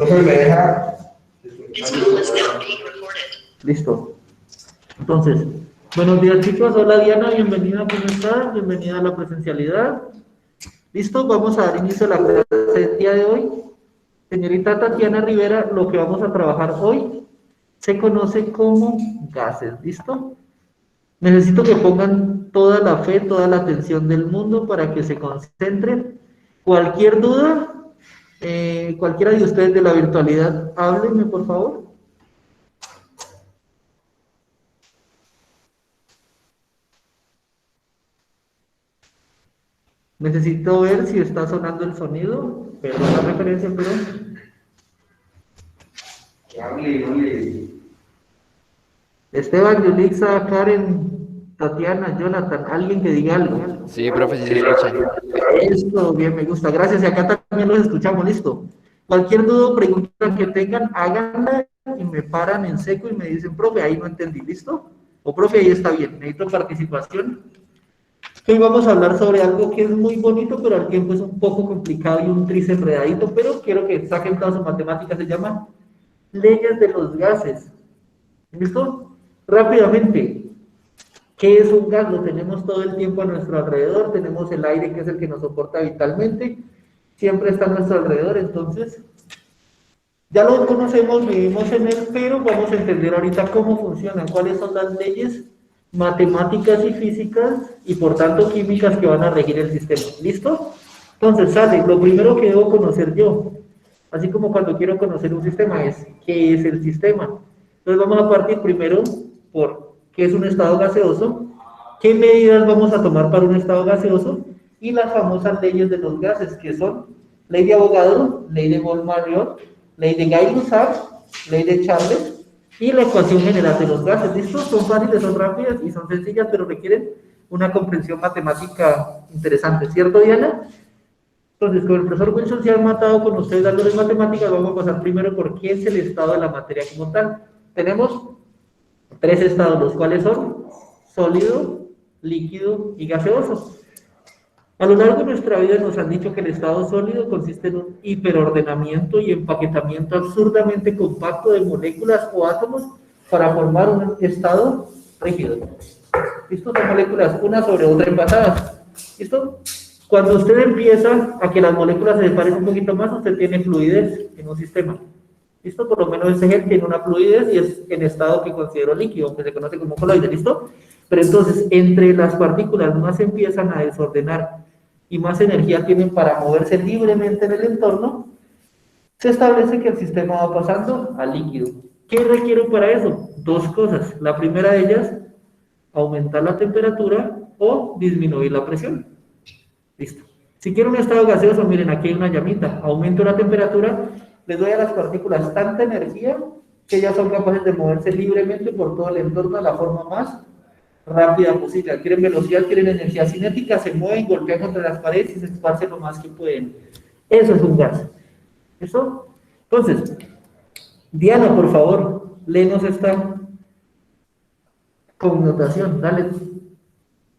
Entonces me deja. Listo. Entonces, buenos días chicos, hola Diana, bienvenida, ¿cómo estás? Bienvenida a la presencialidad. Listo, vamos a dar inicio a la clase del día de hoy. Señorita Tatiana Rivera, lo que vamos a trabajar hoy se conoce como gases, ¿listo? Necesito que pongan toda la fe, toda la atención del mundo para que se concentren. Cualquier duda, cualquiera de ustedes de la virtualidad, háblenme por favor. Necesito ver si está sonando el sonido. Perdón la referencia, pero... Hable. Esteban, Yulixa, Karen, Tatiana, Jonathan, alguien que diga algo. Sí, profe, sí se escucha. Esto, bien, me gusta. Gracias. Y acá también los escuchamos, listo. Cualquier duda o pregunta que tengan, háganla y me paran en seco y me dicen, profe, ahí no entendí, ¿listo? O profe, ahí está bien, necesito participación. Hoy vamos a hablar sobre algo que es muy bonito, pero al tiempo es un poco complicado y un tris enredadito, pero quiero que saquen todas sus matemáticas, se llama leyes de los gases. ¿Listo? Rápidamente, ¿qué es un gas? Lo tenemos todo el tiempo a nuestro alrededor, tenemos el aire que es el que nos soporta vitalmente, siempre está a nuestro alrededor, entonces ya lo conocemos, vivimos en él, pero vamos a entender ahorita cómo funcionan, cuáles son las leyes matemáticas y físicas y por tanto químicas que van a regir el sistema. ¿Listo? Entonces sale, lo primero que debo conocer yo, así como cuando quiero conocer un sistema, es ¿qué es el sistema? Entonces vamos a partir primero por qué es un estado gaseoso, qué medidas vamos a tomar para un estado gaseoso y las famosas leyes de los gases, que son ley de Avogadro, ley de Moll-Marriott, ley de Gay-Lussac, ley de Charles y la ecuación general de los gases. ¿Listo? Son fáciles, son rápidas y son sencillas, pero requieren una comprensión matemática interesante, ¿cierto, Diana? Entonces, con el profesor Wilson se han matado con ustedes dándoles matemáticas, vamos a pasar primero por qué es el estado de la materia como tal. Tenemos tres estados, los cuales son sólido, líquido y gaseoso. A lo largo de nuestra vida nos han dicho que el estado sólido consiste en un hiperordenamiento y empaquetamiento absurdamente compacto de moléculas o átomos para formar un estado rígido. ¿Listo? Son moléculas una sobre otra envasadas. ¿Listo? Cuando usted empieza a que las moléculas se separen un poquito más, usted tiene fluidez en un sistema. ¿Listo? Por lo menos ese gel tiene una fluidez y es en estado que considero líquido, que se conoce como coloide. ¿Listo? Pero entonces, entre las partículas más se empiezan a desordenar y más energía tienen para moverse libremente en el entorno, se establece que el sistema va pasando a líquido. ¿Qué requiere para eso? Dos cosas. La primera de ellas, aumentar la temperatura o disminuir la presión. Listo. Si quiero un estado gaseoso, miren, aquí hay una llamita. Aumento la temperatura, les doy a las partículas tanta energía que ellas son capaces de moverse libremente por todo el entorno de la forma más rápida posible. Quieren velocidad, quieren energía cinética, se mueven, golpean contra las paredes y se esparcen lo más que pueden. Eso es un gas. ¿Listo? Entonces, Diana, por favor, léenos esta connotación. Dale.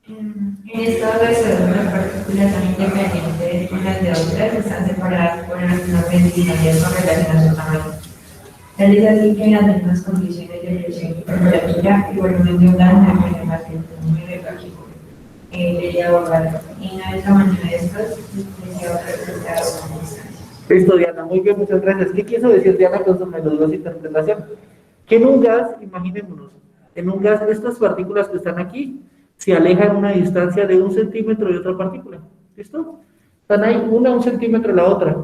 En estado gaseoso, las partículas son independientes unas de otras, están separadas por unas densidades con relación a su tamaño. Tal es así que en las mismas condiciones de presión y temperatura, el volumen de un gas no puede más que el número de Avogadro. Y no del tamaño de estos, decía otra resultado con distancia. Listo, Diana, muy bien, muchas gracias. ¿Qué quiso decir Diana con su melodiosa interpretación? Que en un gas, imaginémonos, en un gas, estas partículas que están aquí se alejan a una distancia de 1 centímetro de otra partícula. ¿Listo? Están ahí una 1 centímetro de la otra.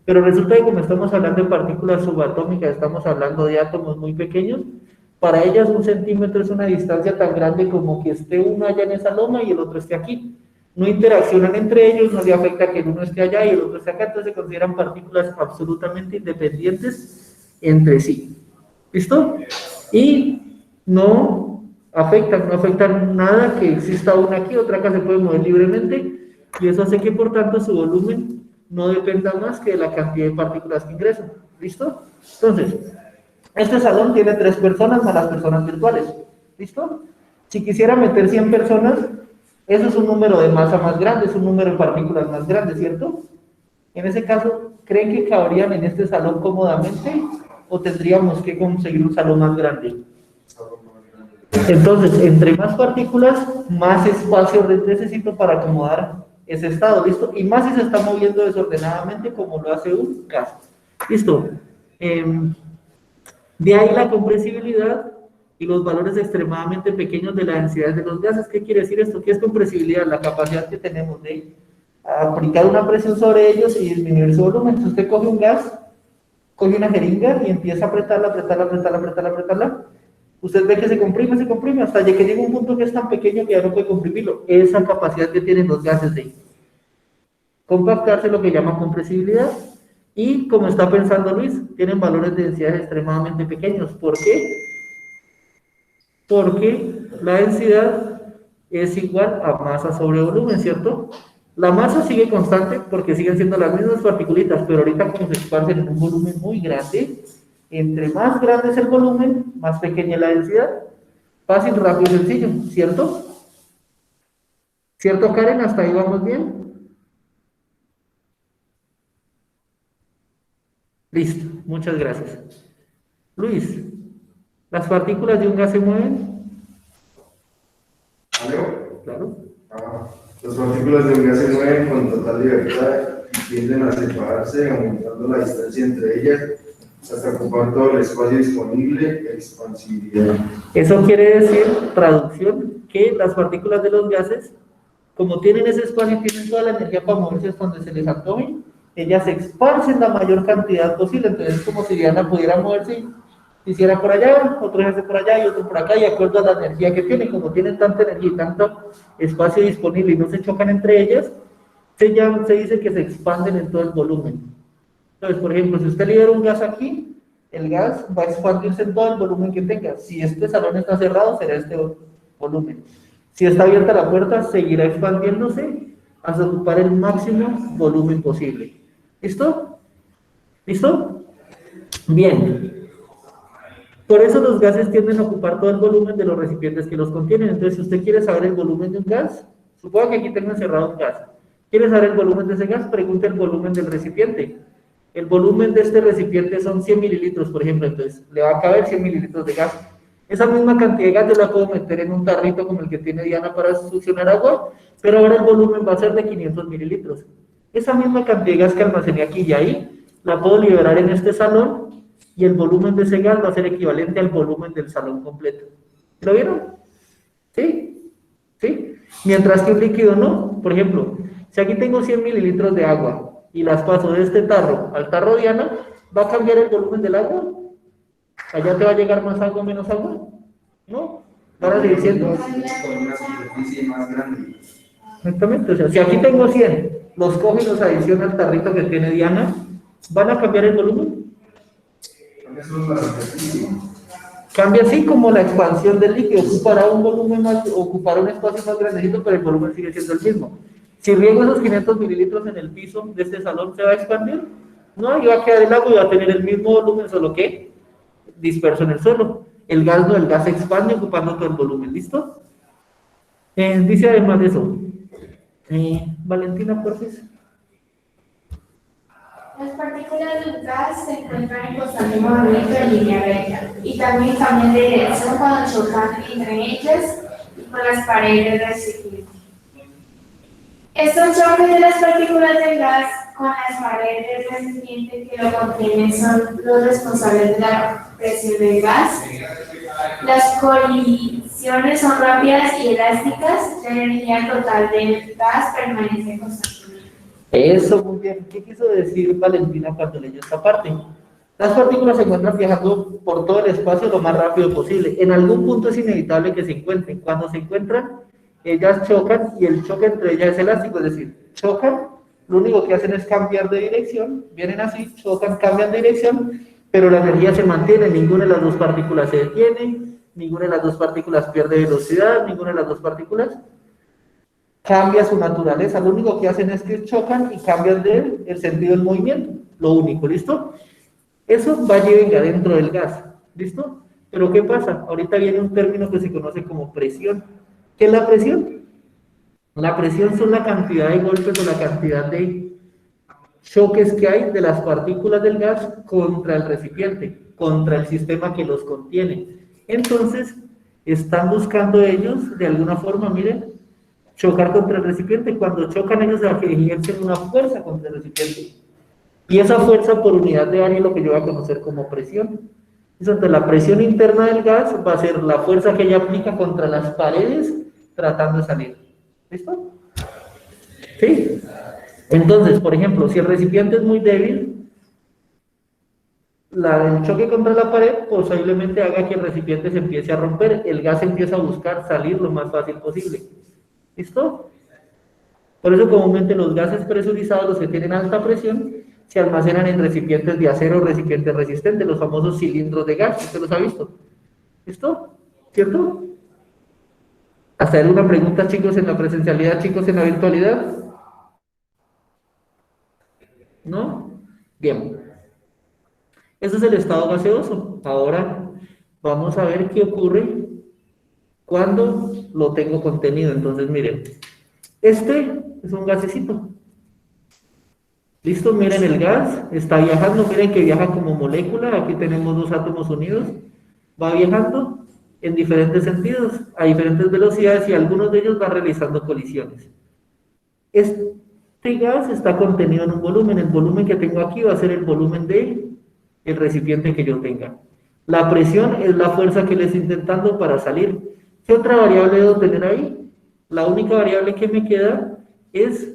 Pero resulta que como estamos hablando de partículas subatómicas, estamos hablando de átomos muy pequeños, para ellas 1 centímetro es una distancia tan grande como que esté uno allá en esa loma y el otro esté aquí. No interaccionan entre ellos, no le afecta que el uno esté allá y el otro esté acá, entonces se consideran partículas absolutamente independientes entre sí. ¿Listo? Y no afectan nada que exista una aquí, otra acá, se puede mover libremente y eso hace que por tanto su volumen no dependa más que de la cantidad de partículas que ingresan. ¿Listo? Entonces, este salón tiene 3 personas más las personas virtuales. ¿Listo? Si quisiera meter 100 personas, eso es un número de masa más grande, es un número de partículas más grande, ¿cierto? En ese caso, ¿creen que cabrían en este salón cómodamente o tendríamos que conseguir un salón más grande? Entonces, entre más partículas, más espacio necesito para acomodar ese estado, ¿listo? Y más si se está moviendo desordenadamente como lo hace un gas. ¿Listo? De ahí la compresibilidad y los valores extremadamente pequeños de la densidad de los gases. ¿Qué quiere decir esto? ¿Qué es compresibilidad? La capacidad que tenemos de aplicar una presión sobre ellos y disminuir su volumen. Si usted coge un gas, coge una jeringa y empieza a apretarla, usted ve que se comprime, hasta que llega un punto que es tan pequeño que ya no puede comprimirlo. Esa capacidad que tienen los gases de compactarse, lo que llama compresibilidad. Y como está pensando Luis, tienen valores de densidad extremadamente pequeños. ¿Por qué? Porque la densidad es igual a masa sobre volumen, ¿cierto? La masa sigue constante porque siguen siendo las mismas particulitas, pero ahorita como se esparcen en un volumen muy grande, entre más grande es el volumen, más pequeña es la densidad. Fácil, rápido y sencillo, ¿cierto? ¿Cierto, Karen? ¿Hasta ahí vamos bien? Listo, muchas gracias. Luis, ¿las partículas de un gas se mueven? ¿Aló? Claro. Las partículas de un gas se mueven con total libertad y tienden a separarse, aumentando la distancia entre ellas hasta ocupar todo el espacio disponible, expansividad. Eso quiere decir, traducción, que las partículas de los gases, como tienen ese espacio y tienen toda la energía para moverse hasta donde se les antoje, ellas se esparcen la mayor cantidad posible. Entonces es como si Diana pudiera moverse y hiciera por allá, otro hace por allá y otro por acá, y de acuerdo a la energía que tienen, como tienen tanta energía y tanto espacio disponible y no se chocan entre ellas, se dice que se expanden en todo el volumen. Entonces, por ejemplo, si usted libera un gas aquí, el gas va a expandirse en todo el volumen que tenga. Si este salón está cerrado, será este volumen. Si está abierta la puerta, seguirá expandiéndose hasta ocupar el máximo volumen posible. ¿Listo? ¿Listo? Bien. Por eso los gases tienden a ocupar todo el volumen de los recipientes que los contienen. Entonces, si usted quiere saber el volumen de un gas, suponga que aquí tengo encerrado un gas. ¿Quiere saber el volumen de ese gas? Pregunte el volumen del recipiente. El volumen de este recipiente son 100 mililitros, por ejemplo. Entonces, le va a caber 100 mililitros de gas. Esa misma cantidad de gas yo la puedo meter en un tarrito como el que tiene Diana para succionar agua, pero ahora el volumen va a ser de 500 mililitros. Esa misma cantidad de gas que almacené aquí y ahí, la puedo liberar en este salón y el volumen de ese gas va a ser equivalente al volumen del salón completo. ¿Lo vieron? ¿Sí? ¿Sí? Mientras que un líquido no. Por ejemplo, si aquí tengo 100 mililitros de agua y las paso de este tarro al tarro Diana, ¿va a cambiar el volumen del agua? ¿Allá te va a llegar más agua o menos agua? ¿No? Para seguir siendo. Con una superficie más grande. Exactamente, o sea, si aquí tengo 100, los cojo y los adiciono al tarrito que tiene Diana, ¿van a cambiar el volumen? Eso es la superficie. Cambia así como la expansión del líquido, ocupará un volumen más, ocupará un espacio más grandecito, pero el volumen sigue siendo el mismo. Si riego esos 500 mililitros en el piso de este salón, ¿se va a expandir? No, y va a quedar el agua y va a tener el mismo volumen, solo que disperso en el suelo. El gas no, el gas se expande ocupando todo el volumen, ¿listo? Dice además de eso. Valentina, por favor. Las partículas del gas se encuentran en constante movimiento en línea recta y también cambian de dirección cuando chocan entre ellas y con las paredes del recipiente. Estos choques de las partículas del gas con las paredes del recipiente que lo contienen son los responsables de la presión del gas. Las colisiones son rápidas y elásticas, la energía total del gas permanece constante. Eso, muy bien. ¿Qué quiso decir Valentina cuando leyó esta parte? Las partículas se encuentran viajando por todo el espacio lo más rápido posible. En algún punto es inevitable que se encuentren. Cuando se encuentran, ellas chocan y el choque entre ellas es elástico, es decir, chocan, lo único que hacen es cambiar de dirección, vienen así, chocan, cambian de dirección, pero la energía se mantiene, ninguna de las dos partículas se detiene, ninguna de las dos partículas pierde velocidad, ninguna de las dos partículas cambia su naturaleza, lo único que hacen es que chocan y cambian el sentido del movimiento, lo único, ¿listo? Eso va y venga dentro del gas, ¿listo? Pero ¿qué pasa? Ahorita viene un término que se conoce como presión. ¿Qué es la presión? La presión son la cantidad de golpes o la cantidad de choques que hay de las partículas del gas contra el recipiente, contra el sistema que los contiene. Entonces, están buscando ellos, de alguna forma, miren, chocar contra el recipiente. Cuando chocan ellos ejercen una fuerza contra el recipiente. Y esa fuerza por unidad de área es lo que yo voy a conocer como presión. Entonces, la presión interna del gas va a ser la fuerza que ella aplica contra las paredes tratando de salir. ¿Listo? ¿Sí? Entonces, por ejemplo, si el recipiente es muy débil, el choque contra la pared posiblemente haga que el recipiente se empiece a romper, el gas empieza a buscar salir lo más fácil posible. ¿Listo? Por eso comúnmente los gases presurizados, los que tienen alta presión, se almacenan en recipientes de acero o recipientes resistentes, los famosos cilindros de gas. ¿Usted los ha visto? ¿Listo? ¿Cierto? Hasta era una pregunta, chicos, en la presencialidad, chicos, en la virtualidad. ¿No? Bien. Ese es el estado gaseoso. Ahora vamos a ver qué ocurre cuando lo tengo contenido. Entonces, miren, este es un gasecito. ¿Listo? Miren el gas, está viajando, miren que viaja como molécula, aquí tenemos dos átomos unidos, va viajando en diferentes sentidos, a diferentes velocidades y algunos de ellos van realizando colisiones. Este gas está contenido en un volumen, el volumen que tengo aquí va a ser el volumen del recipiente que yo tenga. La presión es la fuerza que le estoy intentando para salir. ¿Qué otra variable debo tener ahí? La única variable que me queda es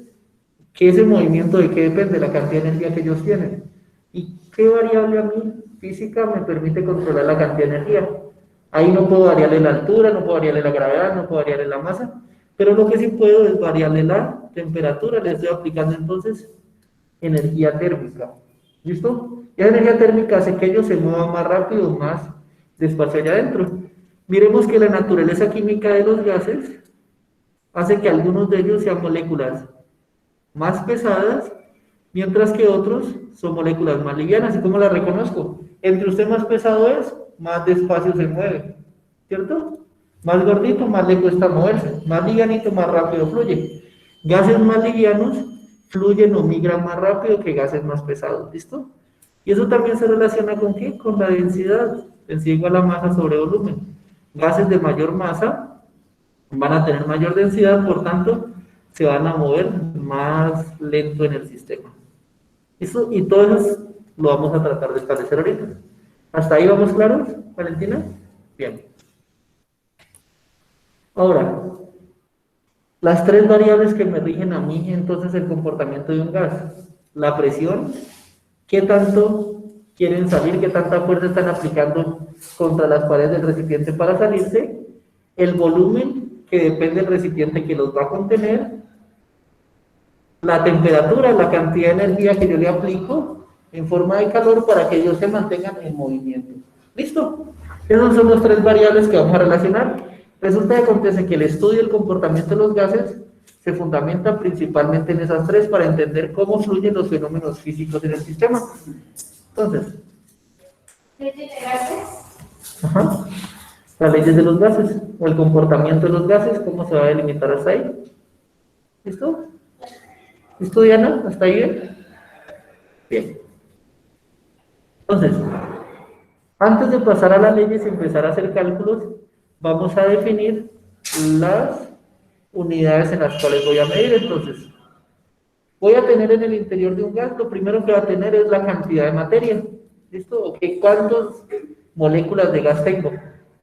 que ese movimiento de qué depende, la cantidad de energía que ellos tienen. ¿Y qué variable a mí física me permite controlar la cantidad de energía? Ahí no puedo variarle la altura, no puedo variarle la gravedad, no puedo variarle la masa, pero lo que sí puedo es variarle la temperatura. Le estoy aplicando entonces energía térmica. ¿Listo? Y la energía térmica hace que ellos se muevan más rápido, más despacio allá adentro. Miremos que la naturaleza química de los gases hace que algunos de ellos sean moléculas más pesadas, mientras que otros son moléculas más livianas. ¿Y cómo las reconozco? Entre usted más pesado es, más despacio se mueve, ¿cierto? Más gordito, más le cuesta moverse, más livianito, más rápido fluye. Gases más livianos fluyen o migran más rápido que gases más pesados, ¿listo? Y eso también se relaciona con ¿qué? Con la densidad, densidad igual a masa sobre volumen. Gases de mayor masa van a tener mayor densidad, por tanto, se van a mover más lento en el sistema. Eso, y todo eso lo vamos a tratar de establecer ahorita. ¿Hasta ahí vamos claros, Valentina? Bien. Ahora, las tres variables que me rigen a mí, entonces, el comportamiento de un gas. La presión, qué tanto quieren salir, qué tanta fuerza están aplicando contra las paredes del recipiente para salirse. El volumen, que depende del recipiente que los va a contener. La temperatura, la cantidad de energía que yo le aplico en forma de calor para que ellos se mantengan en movimiento. ¿Listo? Esas son las tres variables que vamos a relacionar. Resulta que acontece que el estudio del comportamiento de los gases se fundamenta principalmente en esas tres para entender cómo fluyen los fenómenos físicos en el sistema. Entonces, ¿Leyes de gases? ajá, las leyes de los gases, o el comportamiento de los gases, cómo se va a delimitar hasta ahí. ¿Listo? ¿Listo, Diana? ¿Hasta ahí bien? Bien. Entonces, antes de pasar a las leyes y empezar a hacer cálculos, vamos a definir las unidades en las cuales voy a medir. Entonces, voy a tener en el interior de un gas, lo primero que va a tener es la cantidad de materia. ¿Listo? Ok, ¿cuántas moléculas de gas tengo?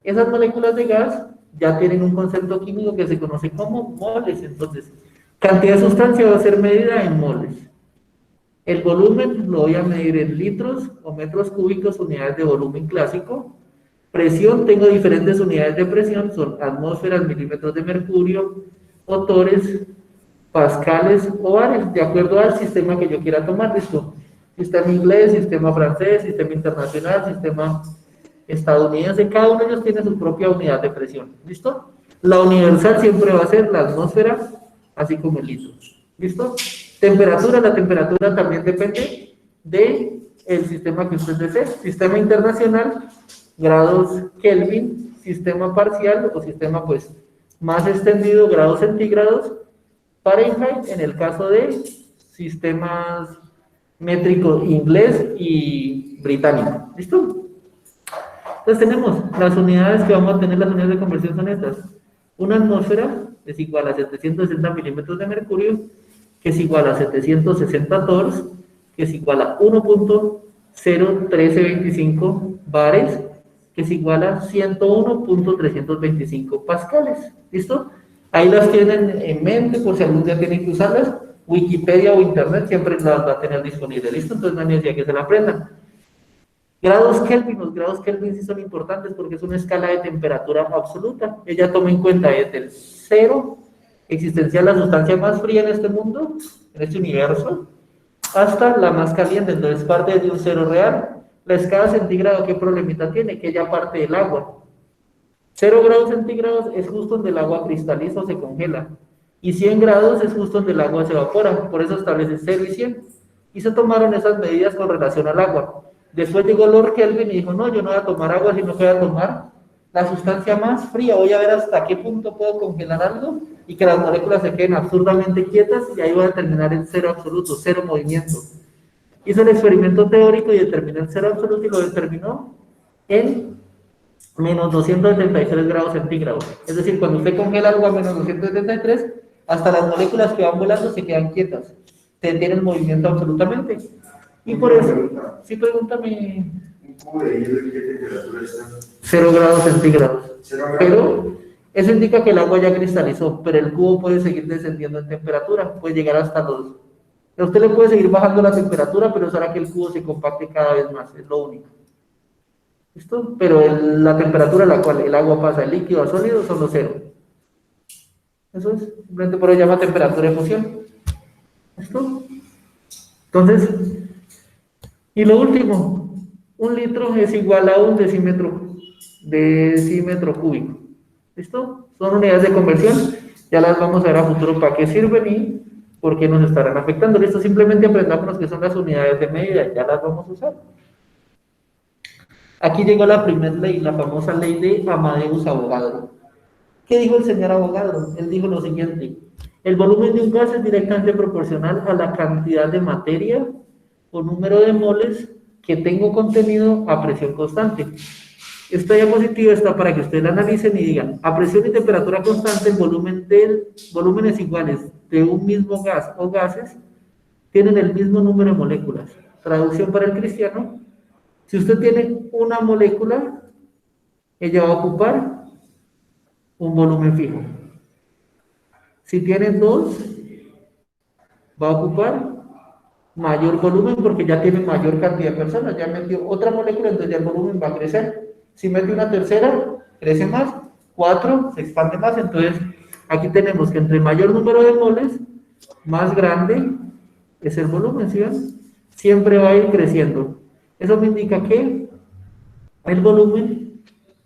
Esas moléculas de gas ya tienen un concepto químico que se conoce como moles. Entonces, cantidad de sustancia va a ser medida en moles. El volumen lo voy a medir en litros o metros cúbicos, unidades de volumen clásico. Presión, tengo diferentes unidades de presión, son atmósferas, milímetros de mercurio, otores, pascales o bares, de acuerdo al sistema que yo quiera tomar. ¿Listo? Sistema inglés, sistema francés, sistema internacional, sistema estadounidense, cada uno de ellos tiene su propia unidad de presión. ¿Listo? La universal siempre va a ser la atmósfera, así como el litro. ¿Listo? Temperatura, la temperatura también depende del sistema que usted desee. Sistema internacional, grados Kelvin, sistema parcial o sistema pues más extendido, grados centígrados, Fahrenheit, en el caso de sistemas métrico inglés y británico. ¿Listo? Entonces tenemos las unidades que vamos a tener, las unidades de conversión son estas. Una atmósfera es igual a 760 milímetros de mercurio, que es igual a 760 torrs, que es igual a 1.01325 bares, que es igual a 101.325 pascales. ¿Listo? Ahí las tienen en mente por si algún día tienen que usarlas. Wikipedia o Internet siempre las va a tener disponibles. ¿Listo? Entonces no hay necesidad que se la aprendan. Grados Kelvin, los grados Kelvin sí son importantes porque es una escala de temperatura absoluta. Ella toma en cuenta desde el cero existencial, la sustancia más fría en este mundo, en este universo, hasta la más caliente. Entonces parte de un cero real. La escala centígrado, ¿qué problemita tiene? Que ella parte del agua. 0 grados centígrados es justo donde el agua cristaliza o se congela. Y 100 grados es justo donde el agua se evapora. Por eso establece 0 y 100. Y se tomaron esas medidas con relación al agua. Después llegó Lord Kelvin y dijo, no, yo no voy a tomar agua, sino que voy a tomar la sustancia más fría. Voy a ver hasta qué punto puedo congelar algo y que las moléculas se queden absurdamente quietas y ahí voy a determinar el cero absoluto, cero movimiento. Hizo el experimento teórico y determinó el cero absoluto y lo determinó en menos 273 grados centígrados. Es decir, cuando usted congela algo a menos 273, hasta las moléculas que van volando se quedan quietas. Se detiene el movimiento absolutamente. Y por eso, sí, pregúntame. Un cubo de hielo, ¿en qué temperatura está? 0 grados centígrados. 0 grados. Pero eso indica que el agua ya cristalizó, pero el cubo puede seguir descendiendo en temperatura, puede llegar hasta los... Usted le puede seguir bajando la temperatura, pero eso hará que el cubo se compacte cada vez más, es lo único. ¿Listo? Pero la temperatura a la cual el agua pasa de líquido a sólido son los 0. Eso es, simplemente por eso se llama temperatura de fusión. ¿Listo? Entonces, y lo último, 1 litro es igual a 1 decímetro cúbico. ¿Listo? Son unidades de conversión, ya las vamos a ver a futuro para qué sirven y por qué nos estarán afectando. Listo, simplemente aprendamos que son las unidades de medida, ya las vamos a usar. Aquí llegó la primera ley, la famosa ley de Amadeus Avogadro. ¿Qué dijo el señor Avogadro? Él dijo lo siguiente: el volumen de un gas es directamente proporcional a la cantidad de materia o número de moles que tengo contenido a presión constante. Esta diapositiva está para que ustedes la analicen y digan, a presión y temperatura constante, el volumen volúmenes iguales de un mismo gas o gases tienen el mismo número de moléculas. Traducción para el cristiano: si usted tiene una molécula, ella va a ocupar un volumen fijo. Si tiene 2, va a ocupar mayor volumen porque ya tiene mayor cantidad de personas. Ya metió otra molécula, entonces ya el volumen va a crecer. Si mete una tercera, crece más. 4, se expande más. Entonces, aquí tenemos que entre mayor número de moles, más grande es el volumen, ¿sí ven? Siempre va a ir creciendo. Eso me indica que el volumen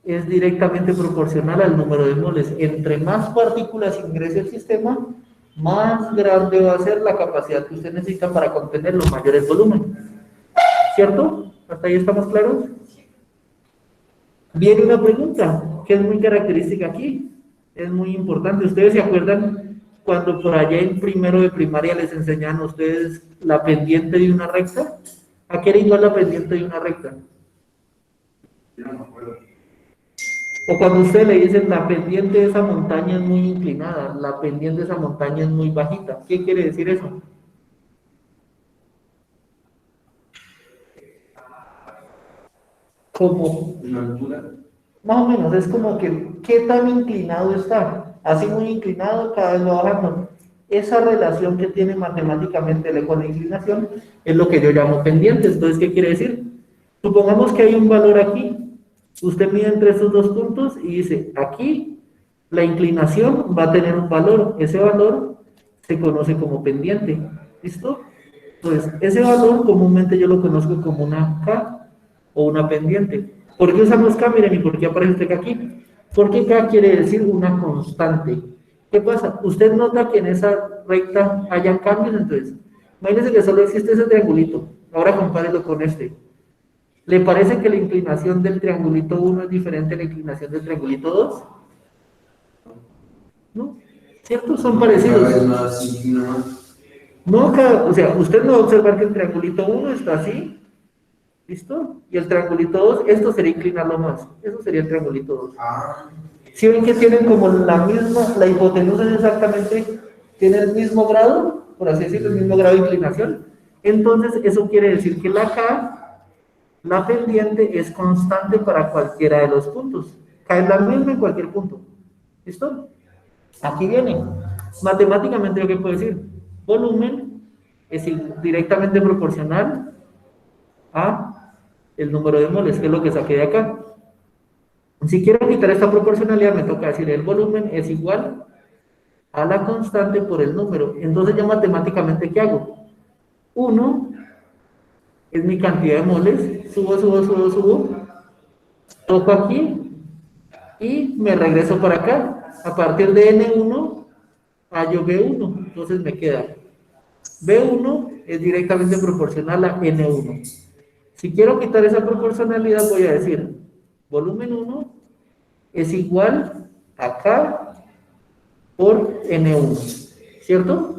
es directamente proporcional al número de moles. Entre más partículas ingrese el sistema, más grande va a ser la capacidad que usted necesita para contener los mayores volúmenes. ¿Cierto? ¿Hasta ahí estamos claros? Viene una pregunta que es muy característica aquí, es muy importante. ¿Ustedes se acuerdan cuando por allá en primero de primaria les enseñan a ustedes la pendiente de una recta? ¿A qué era igual la pendiente de una recta? Yo no me acuerdo. O cuando usted le dicen la pendiente de esa montaña es muy inclinada, la pendiente de esa montaña es muy bajita. ¿Qué quiere decir eso? Como ¿Una altura? más o menos, es como que qué tan inclinado está. Así muy inclinado, cada vez va bajando. Esa relación que tiene matemáticamente con la inclinación es lo que yo llamo pendiente. Entonces, ¿qué quiere decir? Supongamos que hay un valor aquí. Usted mide entre estos dos puntos y dice, aquí la inclinación va a tener un valor. Ese valor se conoce como pendiente. ¿Listo? Entonces, ese valor comúnmente yo lo conozco como una K o una pendiente. ¿Por qué usamos K? Miren, ¿y por qué aparece este K aquí? Porque K quiere decir una constante. ¿Qué pasa? Usted nota que en esa recta hayan cambios, entonces, imagínense que solo existe ese triangulito. Ahora compárelo con este. ¿Le parece que la inclinación del triangulito 1 es diferente a la inclinación del triangulito 2? ¿No? ¿Cierto? Son parecidos. Cada vez más inclina más. No, o sea, usted no va a observar que el triangulito 1 está así, ¿listo? Y el triangulito 2, esto sería inclinarlo más, eso sería el triangulito 2. Si ven que tienen como la misma, la hipotenusa es exactamente, tiene el mismo grado, por así decirlo, el mismo grado de inclinación, entonces eso quiere decir que la K, la pendiente, es constante para cualquiera de los puntos. K es la misma en cualquier punto. ¿Listo? Aquí viene. Matemáticamente, lo que puedo decir, volumen es directamente proporcional a el número de moles, que es lo que saqué de acá. Si quiero quitar esta proporcionalidad, me toca decir el volumen es igual a la constante por el número. Entonces, ya matemáticamente, ¿qué hago? 1 es mi cantidad de moles, subo, toco aquí y me regreso para acá. A partir de N1 hallo B1, entonces me queda B1 es directamente proporcional a N1. Si quiero quitar esa proporcionalidad, voy a decir volumen 1 es igual a K por N1, ¿cierto?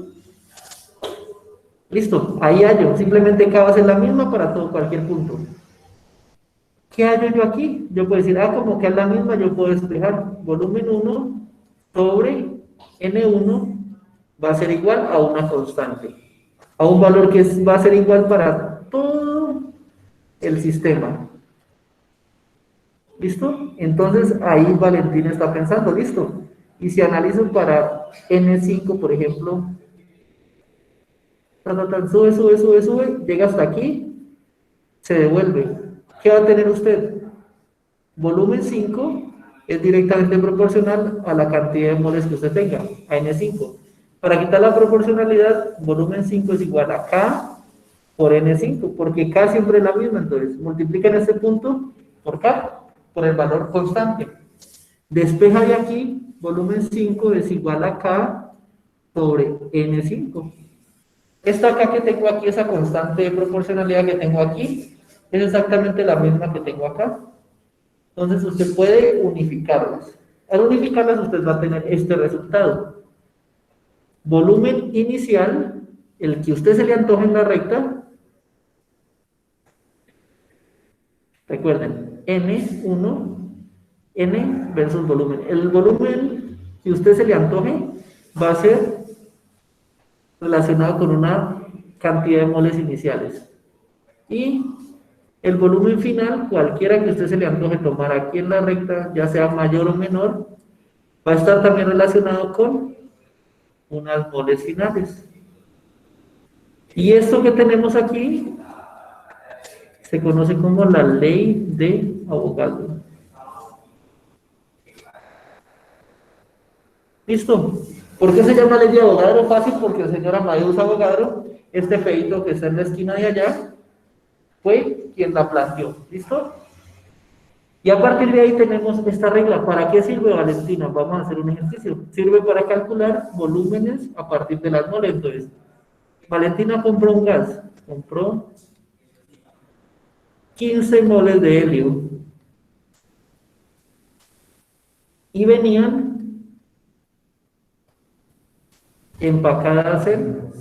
Listo, ahí hallo, simplemente K va a ser la misma para todo, cualquier punto. ¿Qué hallo yo aquí? Yo puedo decir, como que es la misma, yo puedo despejar volumen 1 sobre N1 va a ser igual a una constante, a un valor que va a ser igual para todo el sistema. ¿Listo? Entonces ahí Valentín está pensando, listo. Y si analizo para N5, por ejemplo, sube, llega hasta aquí, se devuelve. ¿Qué va a tener usted? Volumen 5 es directamente proporcional a la cantidad de moles que usted tenga, a N5. Para quitar la proporcionalidad, volumen 5 es igual a K por N5, porque K siempre es la misma, entonces multiplican este punto por K, por el valor constante. Despeja de aquí, volumen 5 es igual a K sobre N5. Esta K que tengo aquí, esa constante de proporcionalidad que tengo aquí, es exactamente la misma que tengo acá. Entonces usted puede unificarlas. Al unificarlas usted va a tener este resultado. Volumen inicial, el que a usted se le antoje en la recta, recuerden, N1, N versus volumen. El volumen que a usted se le antoje va a ser relacionado con una cantidad de moles iniciales. Y el volumen final, cualquiera que a usted se le antoje tomar aquí en la recta, ya sea mayor o menor, va a estar también relacionado con unas moles finales. Y esto que tenemos aquí se conoce como la ley de Avogadro. ¿Listo? ¿Por qué se llama ley de Avogadro? Fácil, porque el señor Amadeus Avogadro, este feito que está en la esquina de allá, fue quien la planteó. ¿Listo? Y a partir de ahí tenemos esta regla. ¿Para qué sirve, Valentina? Vamos a hacer un ejercicio. Sirve para calcular volúmenes a partir de las moles. Entonces, Valentina compró un gas. Compró 15 moles de helio. Y venían empacadas en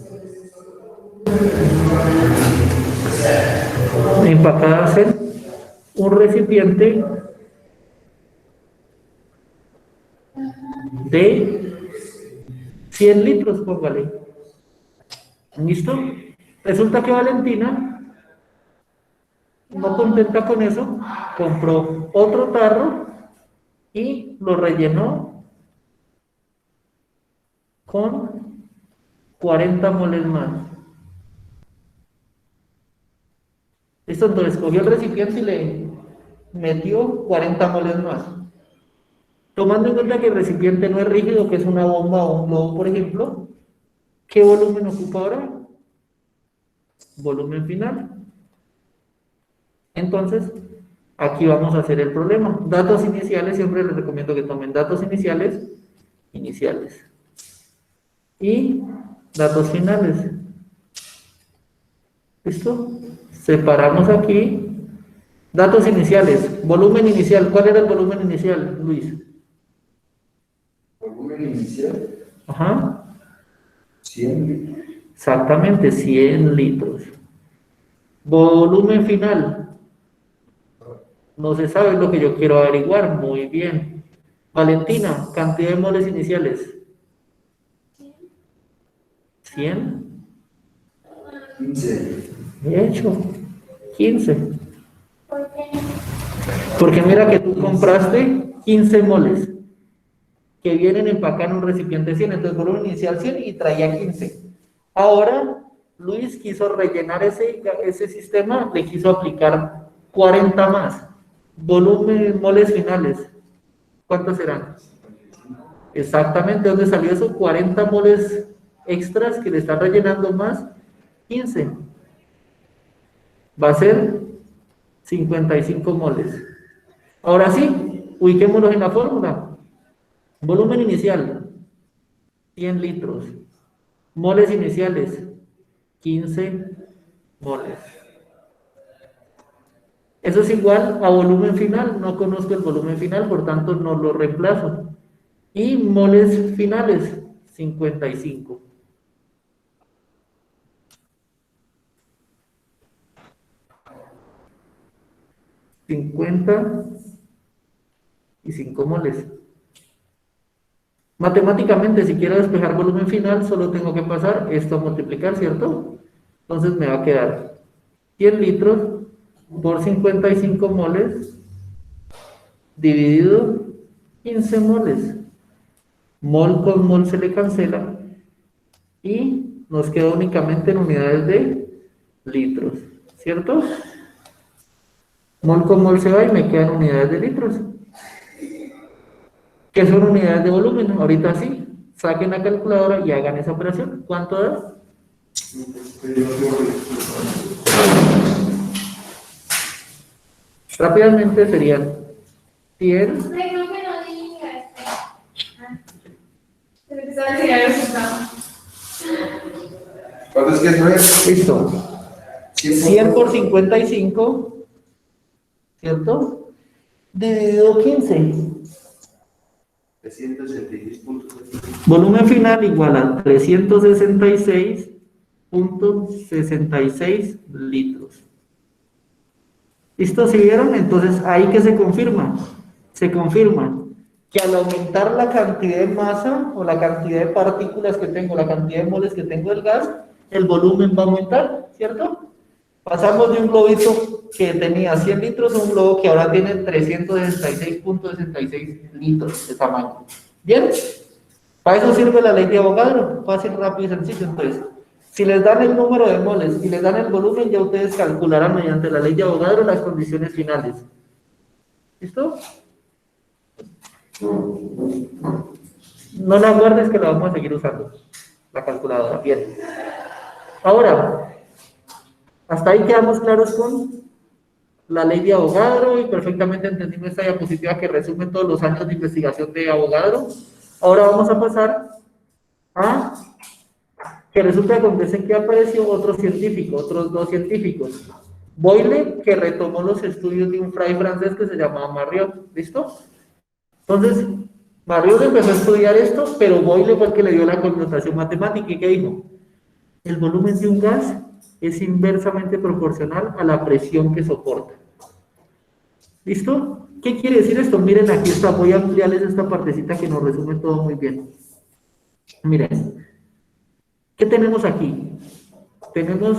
un recipiente de 100 litros, póngale. ¿Listo? Resulta que Valentina, no contenta con eso, compró otro tarro y lo rellenó con 40 moles más. ¿Listo? Entonces cogió el recipiente y le metió 40 moles más. Tomando en cuenta que el recipiente no es rígido, que es una bomba o un globo, por ejemplo, ¿qué volumen ocupa ahora? Volumen final. Entonces, aquí vamos a hacer el problema. Datos iniciales, siempre les recomiendo que tomen datos iniciales, y datos finales. ¿Listo? Separamos aquí. Datos iniciales, volumen inicial. ¿Cuál era el volumen inicial, Luis? Volumen inicial, Ajá. 100 litros. Exactamente, 100 litros. Volumen final. No se sabe lo que yo quiero averiguar. Muy bien. Valentina, cantidad de moles iniciales. 100. 15. De hecho, 15. ¿Por qué? Porque mira que tú compraste 15 moles que vienen empacados en un recipiente 100, entonces volumen inicial 100 y traía 15. Ahora, Luis quiso rellenar ese sistema, le quiso aplicar 40 más. Volumen, moles finales. ¿Cuántos serán? Exactamente, ¿dónde salió eso? 40 moles extras que le están rellenando más 15. Va a ser 55 moles. Ahora sí, ubiquémonos en la fórmula. Volumen inicial, 100 litros. Moles iniciales, 15 moles. Eso es igual a volumen final. No conozco el volumen final, por tanto no lo reemplazo. Y moles finales, 55. Y 5 moles. Matemáticamente, si quiero despejar volumen final, solo tengo que pasar esto a multiplicar, ¿cierto? Entonces me va a quedar 100 litros por 55 moles dividido 15 moles. Mol con mol se le cancela y nos queda únicamente en unidades de litros, ¿cierto? Mol con mol se va y me quedan unidades de litros. ¿Qué son unidades de volumen? Ahorita sí, saquen la calculadora y hagan esa operación. ¿Cuánto da? Rápidamente serían 100. Creo que no digas. Pero que sabes que ya lo resultado. ¿Cuánto es que eso es? Listo. 100 por 55, ¿cierto? Dividido 15. 366 puntos. Volumen final igual a 366.66 litros. ¿Listo? ¿Sí vieron? Entonces, ahí que se confirma que al aumentar la cantidad de masa o la cantidad de partículas que tengo, la cantidad de moles que tengo del gas, el volumen va a aumentar, ¿cierto? Pasamos de un globito que tenía 100 litros a un globo que ahora tiene 366.66 litros de tamaño. ¿Bien? Para eso sirve la ley de Avogadro, fácil, rápido y sencillo. Entonces, si les dan el número de moles y les dan el volumen, ya ustedes calcularán mediante la ley de Avogadro las condiciones finales. ¿Listo? No la guardes que la vamos a seguir usando, la calculadora. Bien. Ahora, hasta ahí quedamos claros con la ley de Avogadro y perfectamente entendimos esta diapositiva que resume todos los años de investigación de Avogadro. Ahora vamos a pasar a que resulta que acontece que apareció otro científico, otros dos científicos. Boyle, que retomó los estudios de un fray francés que se llamaba Marriott. ¿Listo? Entonces, Marriott empezó a estudiar esto, pero Boyle fue el que le dio la connotación matemática. ¿Y qué dijo? El volumen de un gas es inversamente proporcional a la presión que soporta. ¿Listo? ¿Qué quiere decir esto? Miren, aquí está, voy a ampliarles esta partecita que nos resume todo muy bien. Miren, ¿qué tenemos aquí? Tenemos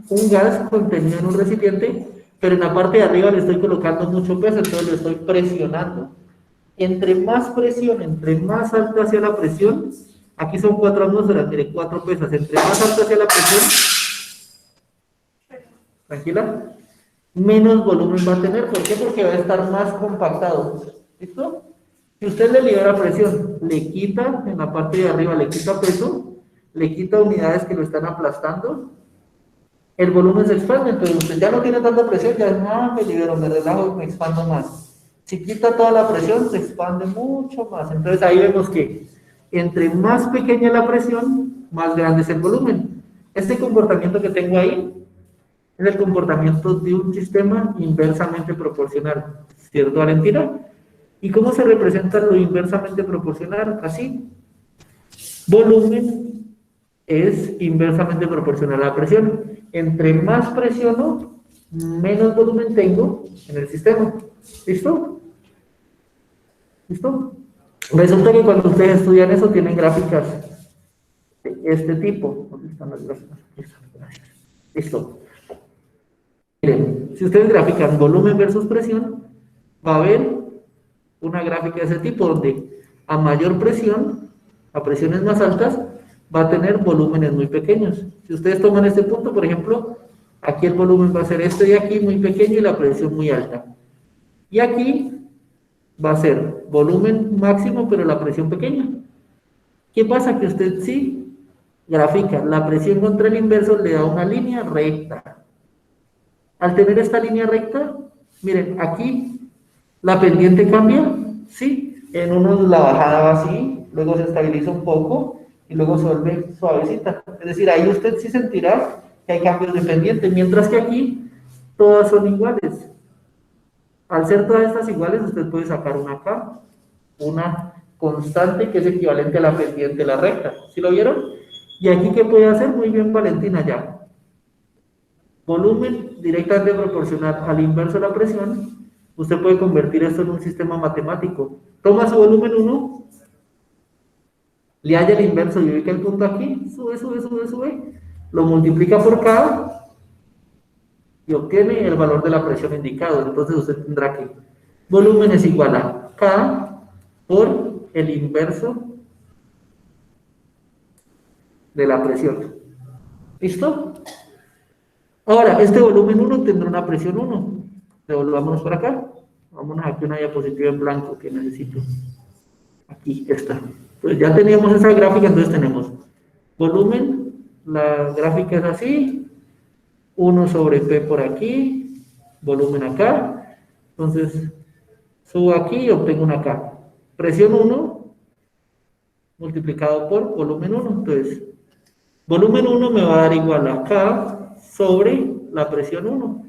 un gas contenido en un recipiente, pero en la parte de arriba le estoy colocando mucho peso, entonces lo estoy presionando. Entre más presión, entre más alta sea la presión, aquí son 4 atmósferas, mire, 4 pesas, entre más alta sea la presión, tranquila, menos volumen va a tener. ¿Por qué? Porque va a estar más compactado. ¿Listo? Si usted le libera presión, le quita en la parte de arriba, le quita peso, le quita unidades que lo están aplastando, el volumen se expande. Entonces usted ya no tiene tanta presión, ya me libero, me relajo y me expando más. Si quita toda la presión, se expande mucho más. Entonces ahí vemos que entre más pequeña la presión, más grande es el volumen. Este comportamiento que tengo ahí es el comportamiento de un sistema inversamente proporcional, ¿cierto, Valentina? ¿Y cómo se representa lo inversamente proporcional? Así. Volumen es inversamente proporcional a la presión. Entre más presiono, menos volumen tengo en el sistema. ¿Listo? ¿Listo? Resulta que cuando ustedes estudian eso tienen gráficas de este tipo. ¿Dónde están las gráficas? Aquí están, gracias. Listo. Miren, si ustedes grafican volumen versus presión, va a haber una gráfica de ese tipo donde a mayor presión, a presiones más altas, va a tener volúmenes muy pequeños. Si ustedes toman este punto, por ejemplo, aquí el volumen va a ser este de aquí muy pequeño y la presión muy alta. Y aquí va a ser volumen máximo, pero la presión pequeña. ¿Qué pasa? Que usted sí grafica la presión contra el inverso, le da una línea recta. Al tener esta línea recta, miren, aquí la pendiente cambia, sí, en uno la bajada va así, luego se estabiliza un poco y luego se vuelve suavecita. Es decir, ahí usted sí sentirá que hay cambios de pendiente, mientras que aquí todas son iguales. Al ser todas estas iguales, usted puede sacar una acá, una constante que es equivalente a la pendiente de la recta. ¿Sí lo vieron? Y aquí, ¿qué puede hacer? Muy bien, Valentina, ya. Volumen directamente proporcional al inverso de la presión. Usted puede convertir esto en un sistema matemático. Toma su volumen 1, le halla el inverso y ubica el punto aquí, sube, sube, sube, sube, lo multiplica por K y obtiene el valor de la presión indicado. Entonces usted tendrá que volumen es igual a K por el inverso de la presión. ¿Listo? Ahora, este volumen 1 tendrá una presión 1. Devolvámonos por acá. Vámonos aquí a una diapositiva en blanco que necesito. Aquí está. Pues ya teníamos esa gráfica, entonces tenemos volumen, la gráfica es así, 1 sobre P por aquí, volumen acá, entonces subo aquí y obtengo una K. Presión 1 multiplicado por volumen 1, entonces volumen 1 me va a dar igual a K sobre la presión 1.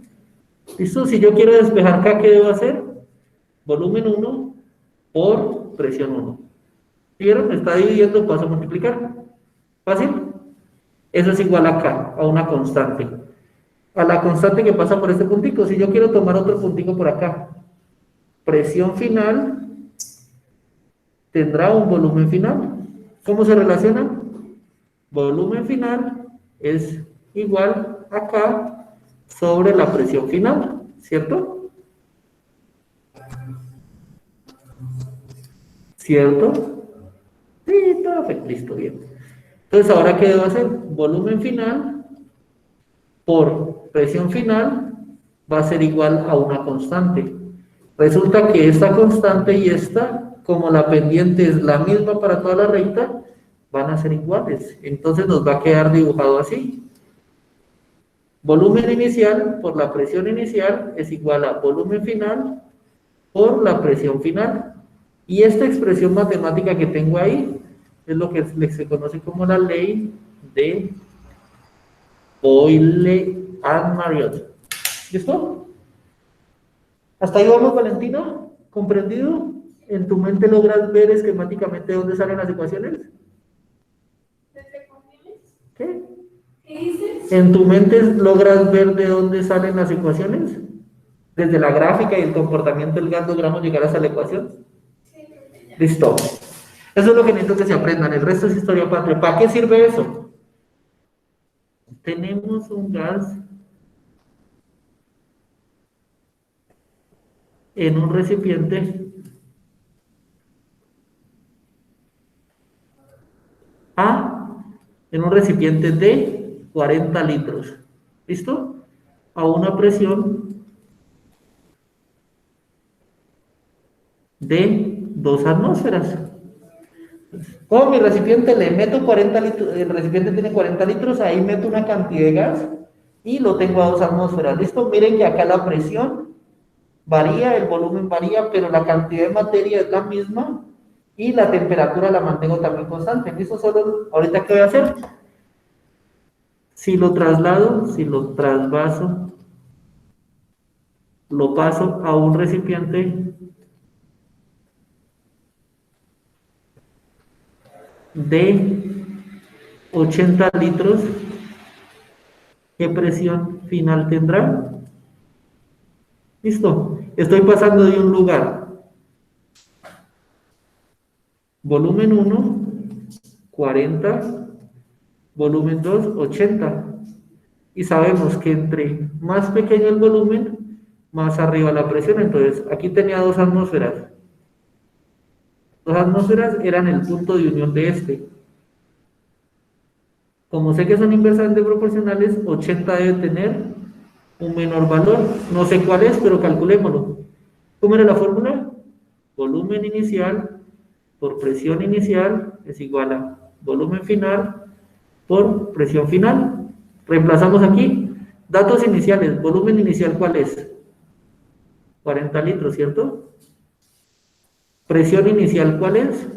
¿Listo? Si yo quiero despejar K, ¿qué debo hacer? Volumen 1 por presión 1. ¿Vieron? Me está dividiendo, paso a multiplicar. ¿Fácil? Eso es igual a K, a una constante. A la constante que pasa por este puntico. Si yo quiero tomar otro puntico por acá, presión final tendrá un volumen final. ¿Cómo se relacionan? Volumen final es igual a K sobre la presión final, ¿cierto? ¿Cierto? Sí, perfecto, listo, bien. Entonces, ¿ahora qué debo hacer? Volumen final por presión final va a ser igual a una constante. Resulta que esta constante y esta, como la pendiente es la misma para toda la recta, van a ser iguales. Entonces nos va a quedar dibujado así. Volumen inicial por la presión inicial es igual a volumen final por la presión final. Y esta expresión matemática que tengo ahí es lo que se conoce como la ley de Boyle and Marriott. ¿Listo? ¿Hasta ahí vamos, Valentina? ¿Comprendido? ¿En tu mente logras ver esquemáticamente dónde salen las ecuaciones? ¿Qué? ¿Qué dices? ¿En tu mente logras ver de dónde salen las ecuaciones? Desde la gráfica y el comportamiento del gas logramos llegar hasta la ecuación. Sí, Listo. Eso es lo que necesito que se aprendan. El resto es historia patria. ¿Para qué sirve eso? Tenemos un gas en un recipiente A, en un recipiente de 40 litros. ¿Listo? A una presión de 2 atmósferas. Como mi recipiente le meto 40 litros, el recipiente tiene 40 litros, ahí meto una cantidad de gas y lo tengo a 2 atmósferas. ¿Listo? Miren que acá la presión varía, el volumen varía, pero la cantidad de materia es la misma y la temperatura la mantengo también constante. ¿Listo? Solo ahorita, ¿qué voy a hacer? Si lo traslado, si lo trasvaso, lo paso a un recipiente de 80 litros, ¿qué presión final tendrá? Listo. Estoy pasando de un lugar. Volumen 1, 40. Volumen 2, 80. Y sabemos que entre más pequeño el volumen, más arriba la presión. Entonces, aquí tenía 2 atmósferas. 2 atmósferas eran el punto de unión de este. Como sé que son inversamente proporcionales, 80 debe tener un menor valor. No sé cuál es, pero calculémoslo. ¿Cómo era la fórmula? Volumen inicial por presión inicial es igual a volumen final por presión final. Reemplazamos aquí. Datos iniciales. Volumen inicial, ¿cuál es? 40 litros, ¿cierto? Presión inicial, ¿cuál es?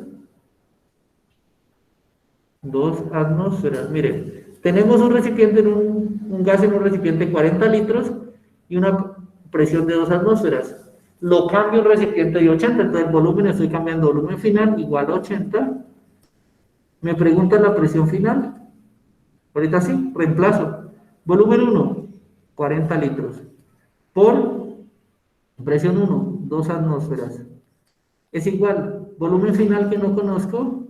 2 atmósferas. Mire, tenemos un recipiente un gas en un recipiente 40 litros y una presión de 2 atmósferas. Lo cambio un recipiente de 80, entonces el volumen estoy cambiando volumen final igual a 80. Me preguntan la presión final. Ahorita sí, reemplazo. Volumen 1, 40 litros. Por presión 1, 2 atmósferas. Es igual, volumen final que no conozco,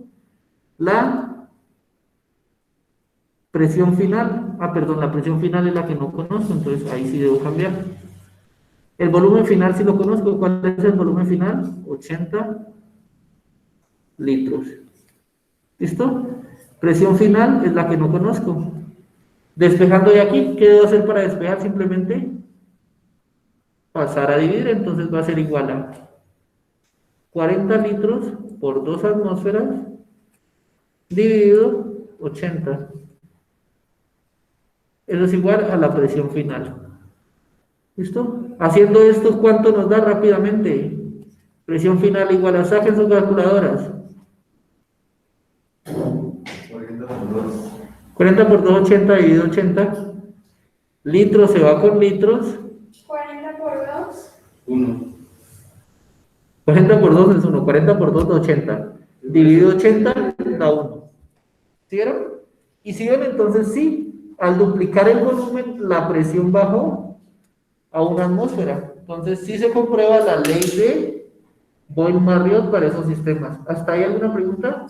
la presión final, perdón, la presión final es la que no conozco, entonces ahí sí debo cambiar. El volumen final sí lo conozco, ¿cuál es el volumen final? 80 litros. ¿Listo? Presión final es la que no conozco. Despejando de aquí, ¿qué debo hacer para despejar? Simplemente pasar a dividir, entonces va a ser igual a 40 litros por 2 atmósferas dividido 80. Eso es igual a la presión final. ¿Listo? Haciendo esto, ¿cuánto nos da rápidamente? Presión final igual a, saquen sus calculadoras. 40 por 2. 40 por 2, 80 dividido 80. Litros se va con litros. 40 por 2. 1. 40 por 2 es 1. 40 por 2 da 80. Dividido 80 da 1. ¿Sí vieron? Y si ven, entonces sí, al duplicar el volumen, la presión bajó a 1 atmósfera. Entonces sí se comprueba la ley de Boyle-Marriott para esos sistemas. ¿Hasta ahí alguna pregunta?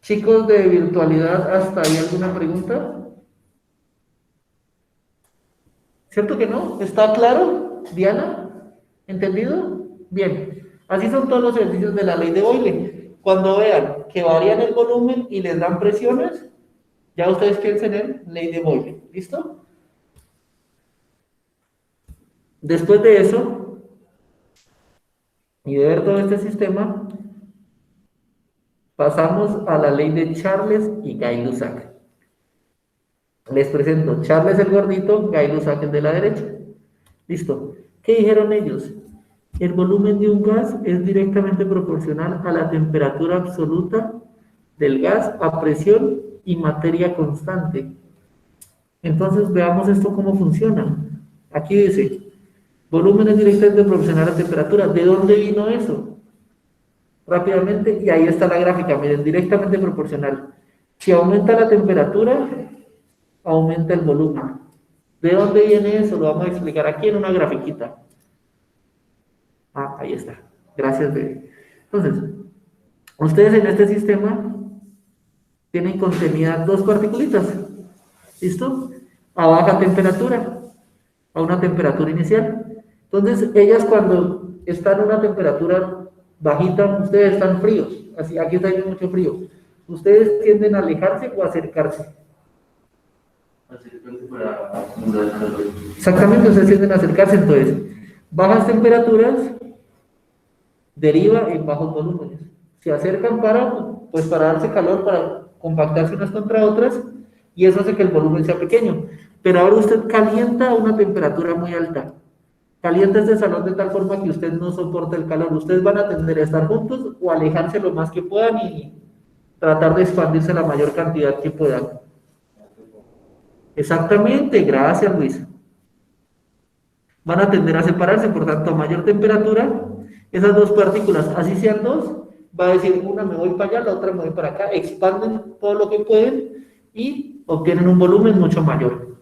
Chicos de virtualidad, ¿hasta ahí alguna pregunta? ¿Cierto que no? ¿Está claro, Diana? ¿Entendido? Bien. Así son todos los ejercicios de la ley de Boyle. Cuando vean que varían el volumen y les dan presiones, ya ustedes piensen en ley de Boyle. ¿Listo? Después de eso, y de ver todo este sistema, pasamos a la ley de Charles y Gay-Lussac. Les presento Charles el gordito, Gay-Lussac el de la derecha. Listo. ¿Qué dijeron ellos? El volumen de un gas es directamente proporcional a la temperatura absoluta del gas a presión y materia constante. Entonces veamos esto cómo funciona. Aquí dice, volumen es directamente proporcional a la temperatura. ¿De dónde vino eso? Rápidamente, y ahí está la gráfica, miren, directamente proporcional. Si aumenta la temperatura, aumenta el volumen. ¿De dónde viene eso? Lo vamos a explicar aquí en una grafiquita. Ahí está. Gracias, bebé. Entonces, ustedes en este sistema tienen contenidas 2 particulitas. ¿Listo? A baja temperatura, a una temperatura inicial. Entonces, ellas cuando están a una temperatura bajita, ustedes están fríos. Así, aquí está mucho frío. Ustedes tienden a alejarse o acercarse. Acercarse para acumular calor. Exactamente, ustedes tienden a acercarse. Entonces, bajas temperaturas deriva en bajos volúmenes. Se acercan para darse calor, para compactarse unas contra otras, y eso hace que el volumen sea pequeño. Pero ahora usted calienta a una temperatura muy alta. Calienta este salón de tal forma que usted no soporta el calor. Ustedes van a tender a estar juntos o alejarse lo más que puedan y tratar de expandirse la mayor cantidad que puedan. Exactamente, gracias Luis. Van a tender a separarse, por tanto, a mayor temperatura, esas 2 partículas, así sean 2, va a decir, una me voy para allá, la otra me voy para acá, expanden todo lo que pueden y obtienen un volumen mucho mayor.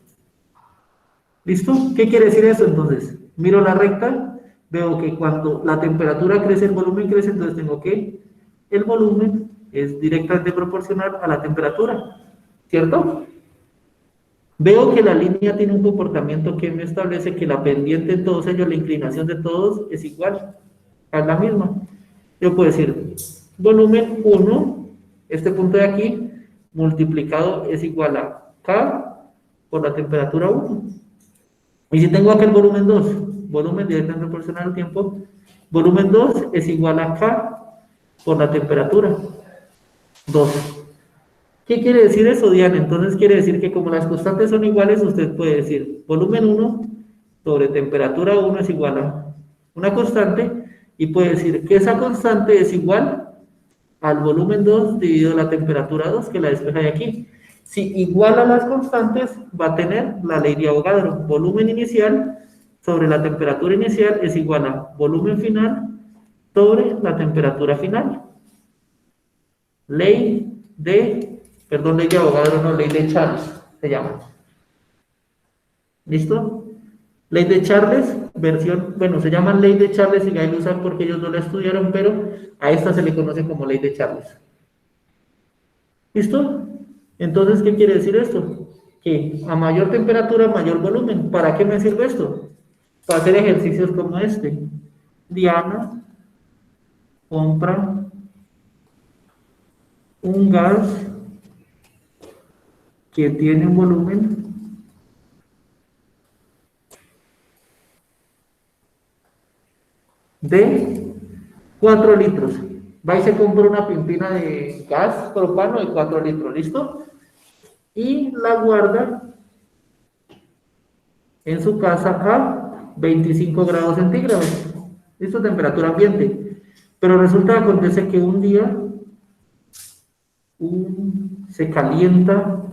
¿Listo? ¿Qué quiere decir eso entonces? Miro la recta, veo que cuando la temperatura crece, el volumen crece, entonces tengo que el volumen es directamente proporcional a la temperatura, ¿cierto? Veo que la línea tiene un comportamiento que me establece que la pendiente de todos ellos, la inclinación de todos es igual, es la misma. Yo puedo decir, volumen 1, este punto de aquí, multiplicado es igual a K por la temperatura 1. Y si tengo acá el volumen 2, volumen directamente proporcional al tiempo, volumen 2 es igual a K por la temperatura 2. ¿Qué quiere decir eso, Diana? Entonces quiere decir que como las constantes son iguales, usted puede decir volumen 1 sobre temperatura 1 es igual a una constante, y puede decir que esa constante es igual al volumen 2 dividido la temperatura 2, que la despeja de aquí. Si iguala las constantes, va a tener la ley de Avogadro. Volumen inicial sobre la temperatura inicial es igual a volumen final sobre la temperatura final. Ley de Avogadro, no, ley de Charles, se llama. ¿Listo? Ley de Charles, se llama ley de Charles y Gay-Lussac porque ellos no la estudiaron, pero a esta se le conoce como ley de Charles. ¿Listo? Entonces, ¿qué quiere decir esto? Que a mayor temperatura, mayor volumen. ¿Para qué me sirve esto? Para hacer ejercicios como este. Diana compra un gas que tiene un volumen de 4 litros. Va y se compra una pimpina de gas propano de 4 litros, ¿listo? Y la guarda en su casa a 25 grados centígrados. ¿Listo? Temperatura ambiente. Pero resulta que acontece que un día se calienta,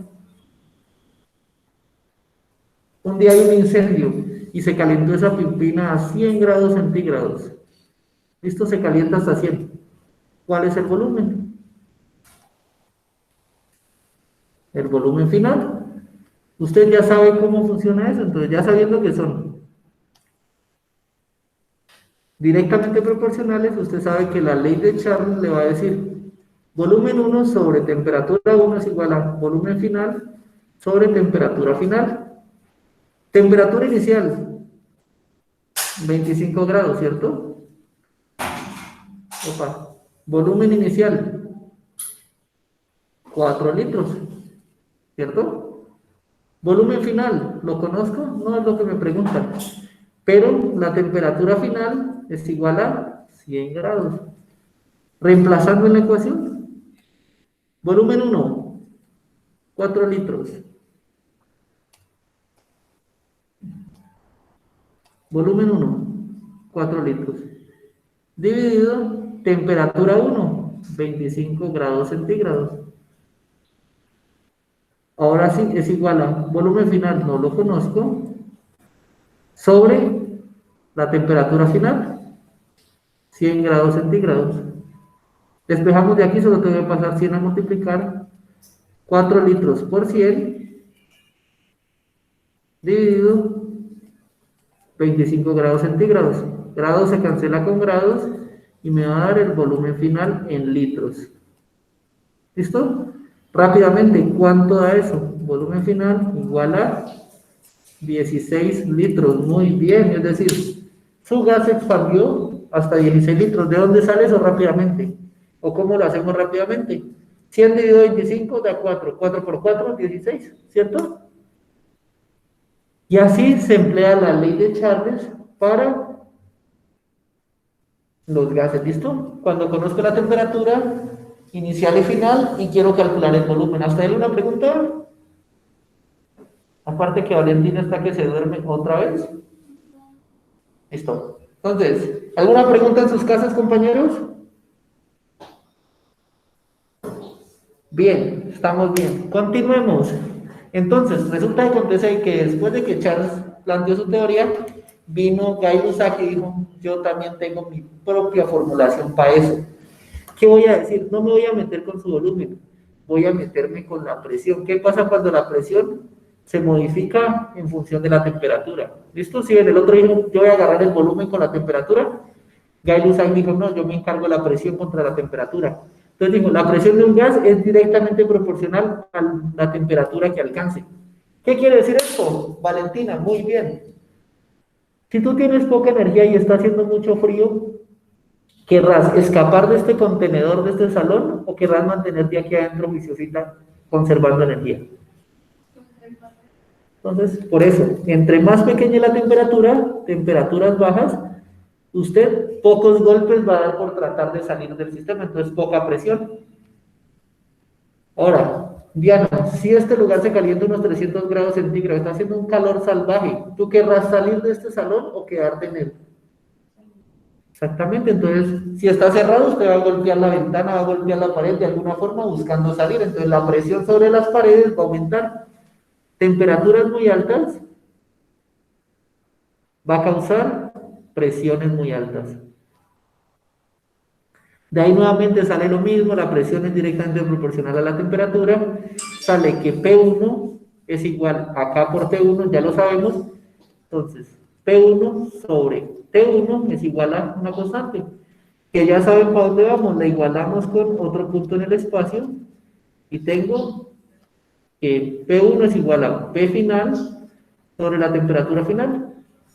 un día hay un incendio y se calentó esa pimpina a 100 grados centígrados. ¿Listo? Se calienta hasta 100. ¿Cuál es el volumen? El volumen final. Usted ya sabe cómo funciona eso, entonces ya sabiendo que son directamente proporcionales, usted sabe que la ley de Charles le va a decir volumen 1 sobre temperatura 1 es igual a volumen final sobre temperatura final. Temperatura inicial, 25 grados, ¿cierto? Opa. Volumen inicial, 4 litros, ¿cierto? Volumen final, ¿lo conozco? No es lo que me preguntan. Pero la temperatura final es igual a 100 grados. Reemplazando en la ecuación, volumen 1, 4 litros. Volumen 1, 4 litros. Dividido temperatura 1, 25 grados centígrados. Ahora sí, es igual a volumen final, no lo conozco, sobre la temperatura final, 100 grados centígrados. Despejamos de aquí, solo te voy a pasar 100 a multiplicar, 4 litros por 100, dividido 25 grados centígrados. Grados se cancela con grados y me va a dar el volumen final en litros. ¿Listo? Rápidamente, ¿cuánto da eso? Volumen final igual a 16 litros. Muy bien, es decir, su gas se expandió hasta 16 litros. ¿De dónde sale eso rápidamente? ¿O cómo lo hacemos rápidamente? 100 dividido 25 da 4. 4 por 4, 16, ¿cierto? Y así se emplea la ley de Charles para los gases, ¿listo? Cuando conozco la temperatura inicial y final y quiero calcular el volumen. ¿Hasta ahí una pregunta? Aparte que Valentina está que se duerme otra vez. Listo. Entonces, ¿alguna pregunta en sus casas, compañeros? Bien, estamos bien. Continuemos. Entonces, resulta que acontece que después de que Charles planteó su teoría, vino Gay-Lussac y dijo, yo también tengo mi propia formulación para eso. ¿Qué voy a decir? No me voy a meter con su volumen, voy a meterme con la presión. ¿Qué pasa cuando la presión se modifica en función de la temperatura? ¿Listo? Si en el otro dijo, yo voy a agarrar el volumen con la temperatura, Guy Luzak dijo, no, yo me encargo de la presión contra la temperatura. Entonces dijo, la presión de un gas es directamente proporcional a la temperatura que alcance. ¿Qué quiere decir esto? Valentina, muy bien. Si tú tienes poca energía y está haciendo mucho frío, ¿querrás escapar de este contenedor, de este salón, o querrás mantenerte aquí adentro, juiciosita, conservando energía? Entonces, por eso, entre más pequeña la temperatura, temperaturas bajas, usted pocos golpes va a dar por tratar de salir del sistema, entonces poca presión. Ahora, Diana, si este lugar se calienta unos 300 grados centígrados, está haciendo un calor salvaje, ¿tú querrás salir de este salón o quedarte en él? Exactamente, entonces, si está cerrado, usted va a golpear la ventana, va a golpear la pared de alguna forma buscando salir, entonces la presión sobre las paredes va a aumentar. Temperaturas muy altas va a causar presiones muy altas. De ahí nuevamente sale lo mismo, la presión es directamente proporcional a la temperatura, sale que P1 es igual a K por T1, ya lo sabemos, entonces P1 sobre T1 es igual a una constante, que ya saben para dónde vamos, la igualamos con otro punto en el espacio, y tengo que P1 es igual a P final sobre la temperatura final,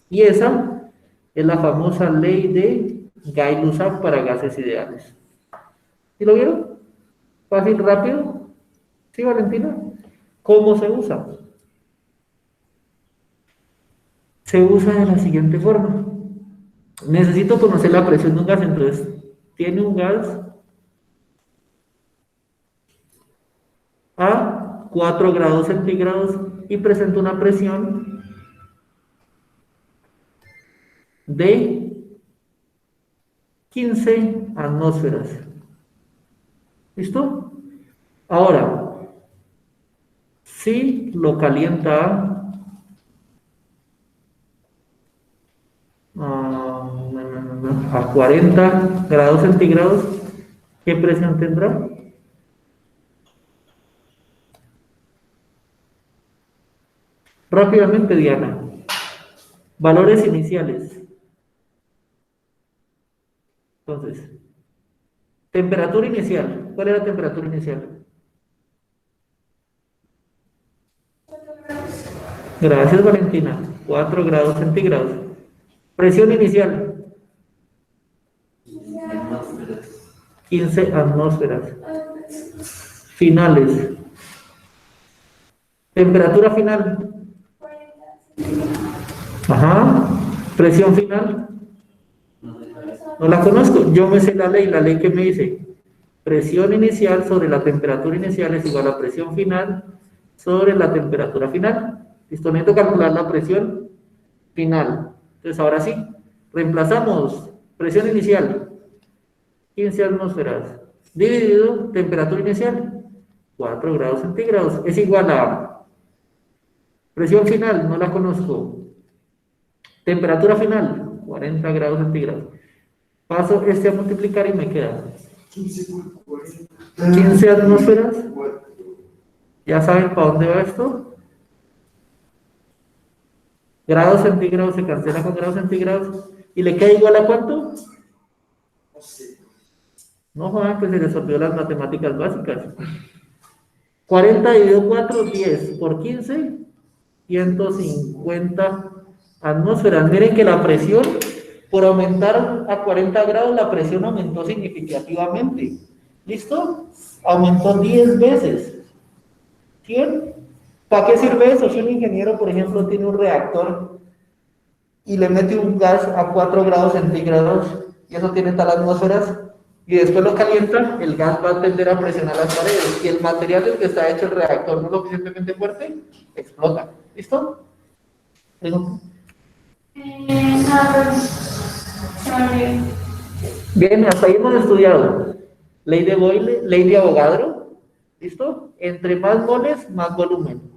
y esa es la famosa ley de Guy-Luzak para gases ideales. ¿Sí lo vieron? Fácil, rápido. ¿Sí, Valentina? ¿Cómo se usa? Se usa de la siguiente forma. Necesito conocer la presión de un gas, entonces, tiene un gas a 4 grados centígrados y presenta una presión de 15 atmósferas. ¿Listo? Ahora, si lo calienta a 40 grados centígrados, ¿qué presión tendrá? Rápidamente, Diana. Valores iniciales. Entonces, temperatura inicial. ¿Cuál es la temperatura inicial? Gracias, Valentina. 4 grados centígrados. Presión inicial. 15 atmósferas. Finales. Temperatura final. Ajá. Presión final. No la conozco. Yo me sé la ley que me dice, presión inicial sobre la temperatura inicial es igual a presión final sobre la temperatura final. Listo, necesito calcular la presión final. Entonces, ahora sí, reemplazamos presión inicial, 15 atmósferas, dividido temperatura inicial, 4 grados centígrados, es igual a presión final, no la conozco, temperatura final, 40 grados centígrados. Paso este a multiplicar y me queda 15 atmósferas. ¿Ya saben para dónde va esto? Grados centígrados se cancela con grados centígrados y le queda igual a ¿cuánto? No jodan que se les olvidó las matemáticas básicas. 40 dividido 4, 10 por 15, 150 atmósferas. Miren que la presión, por aumentar a 40 grados, la presión aumentó significativamente. ¿Listo? Aumentó 10 veces. ¿Bien? ¿Para qué sirve eso? Si un ingeniero, por ejemplo, tiene un reactor y le mete un gas a 4 grados centígrados y eso tiene tal atmósferas y después lo calienta, el gas va a tender a presionar las paredes y el material del que está hecho el reactor no es lo suficientemente fuerte, explota. ¿Listo? ¿Pregunta? Bien, hasta ahí hemos estudiado ley de Boyle, ley de Avogadro. ¿Listo? Entre más moles, más volumen.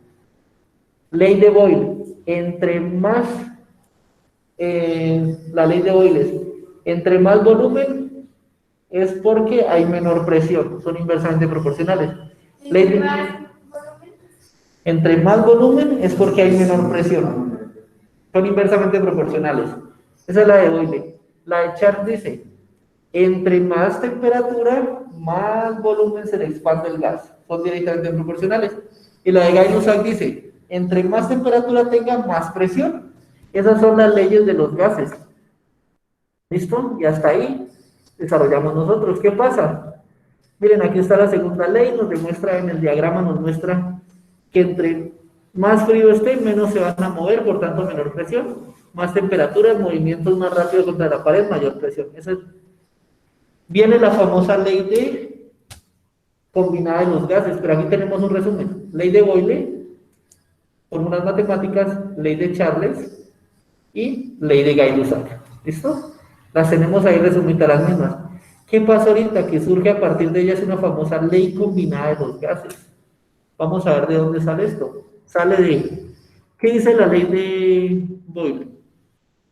Ley de Boyle, entre más, la ley de Boyle es, entre más volumen, es porque hay menor presión, son inversamente proporcionales. ¿Entre más volumen? Entre más volumen es porque hay menor presión, son inversamente proporcionales. Esa es la de Boyle. La de Charles dice, entre más temperatura, más volumen se le expande el gas, son directamente proporcionales. Y la de Gay-Lussac dice, entre más temperatura tenga, más presión. Esas son las leyes de los gases. ¿Listo? Y hasta ahí desarrollamos nosotros. ¿Qué pasa? Miren, aquí está la segunda ley, nos demuestra en el diagrama, nos muestra que entre más frío esté, menos se van a mover, por tanto menor presión. Más temperatura, movimientos más rápidos contra la pared, mayor presión. Eso es. Viene la famosa ley de combinada de los gases, pero aquí tenemos un resumen. Ley de Boyle, fórmulas matemáticas, ley de Charles y ley de Gay-Lussac. ¿Listo? Las tenemos ahí resumidas las mismas. ¿Qué pasa ahorita? Que surge a partir de ellas una famosa ley combinada de los gases. Vamos a ver de dónde sale esto. Sale de, ¿qué dice la ley de Boyle?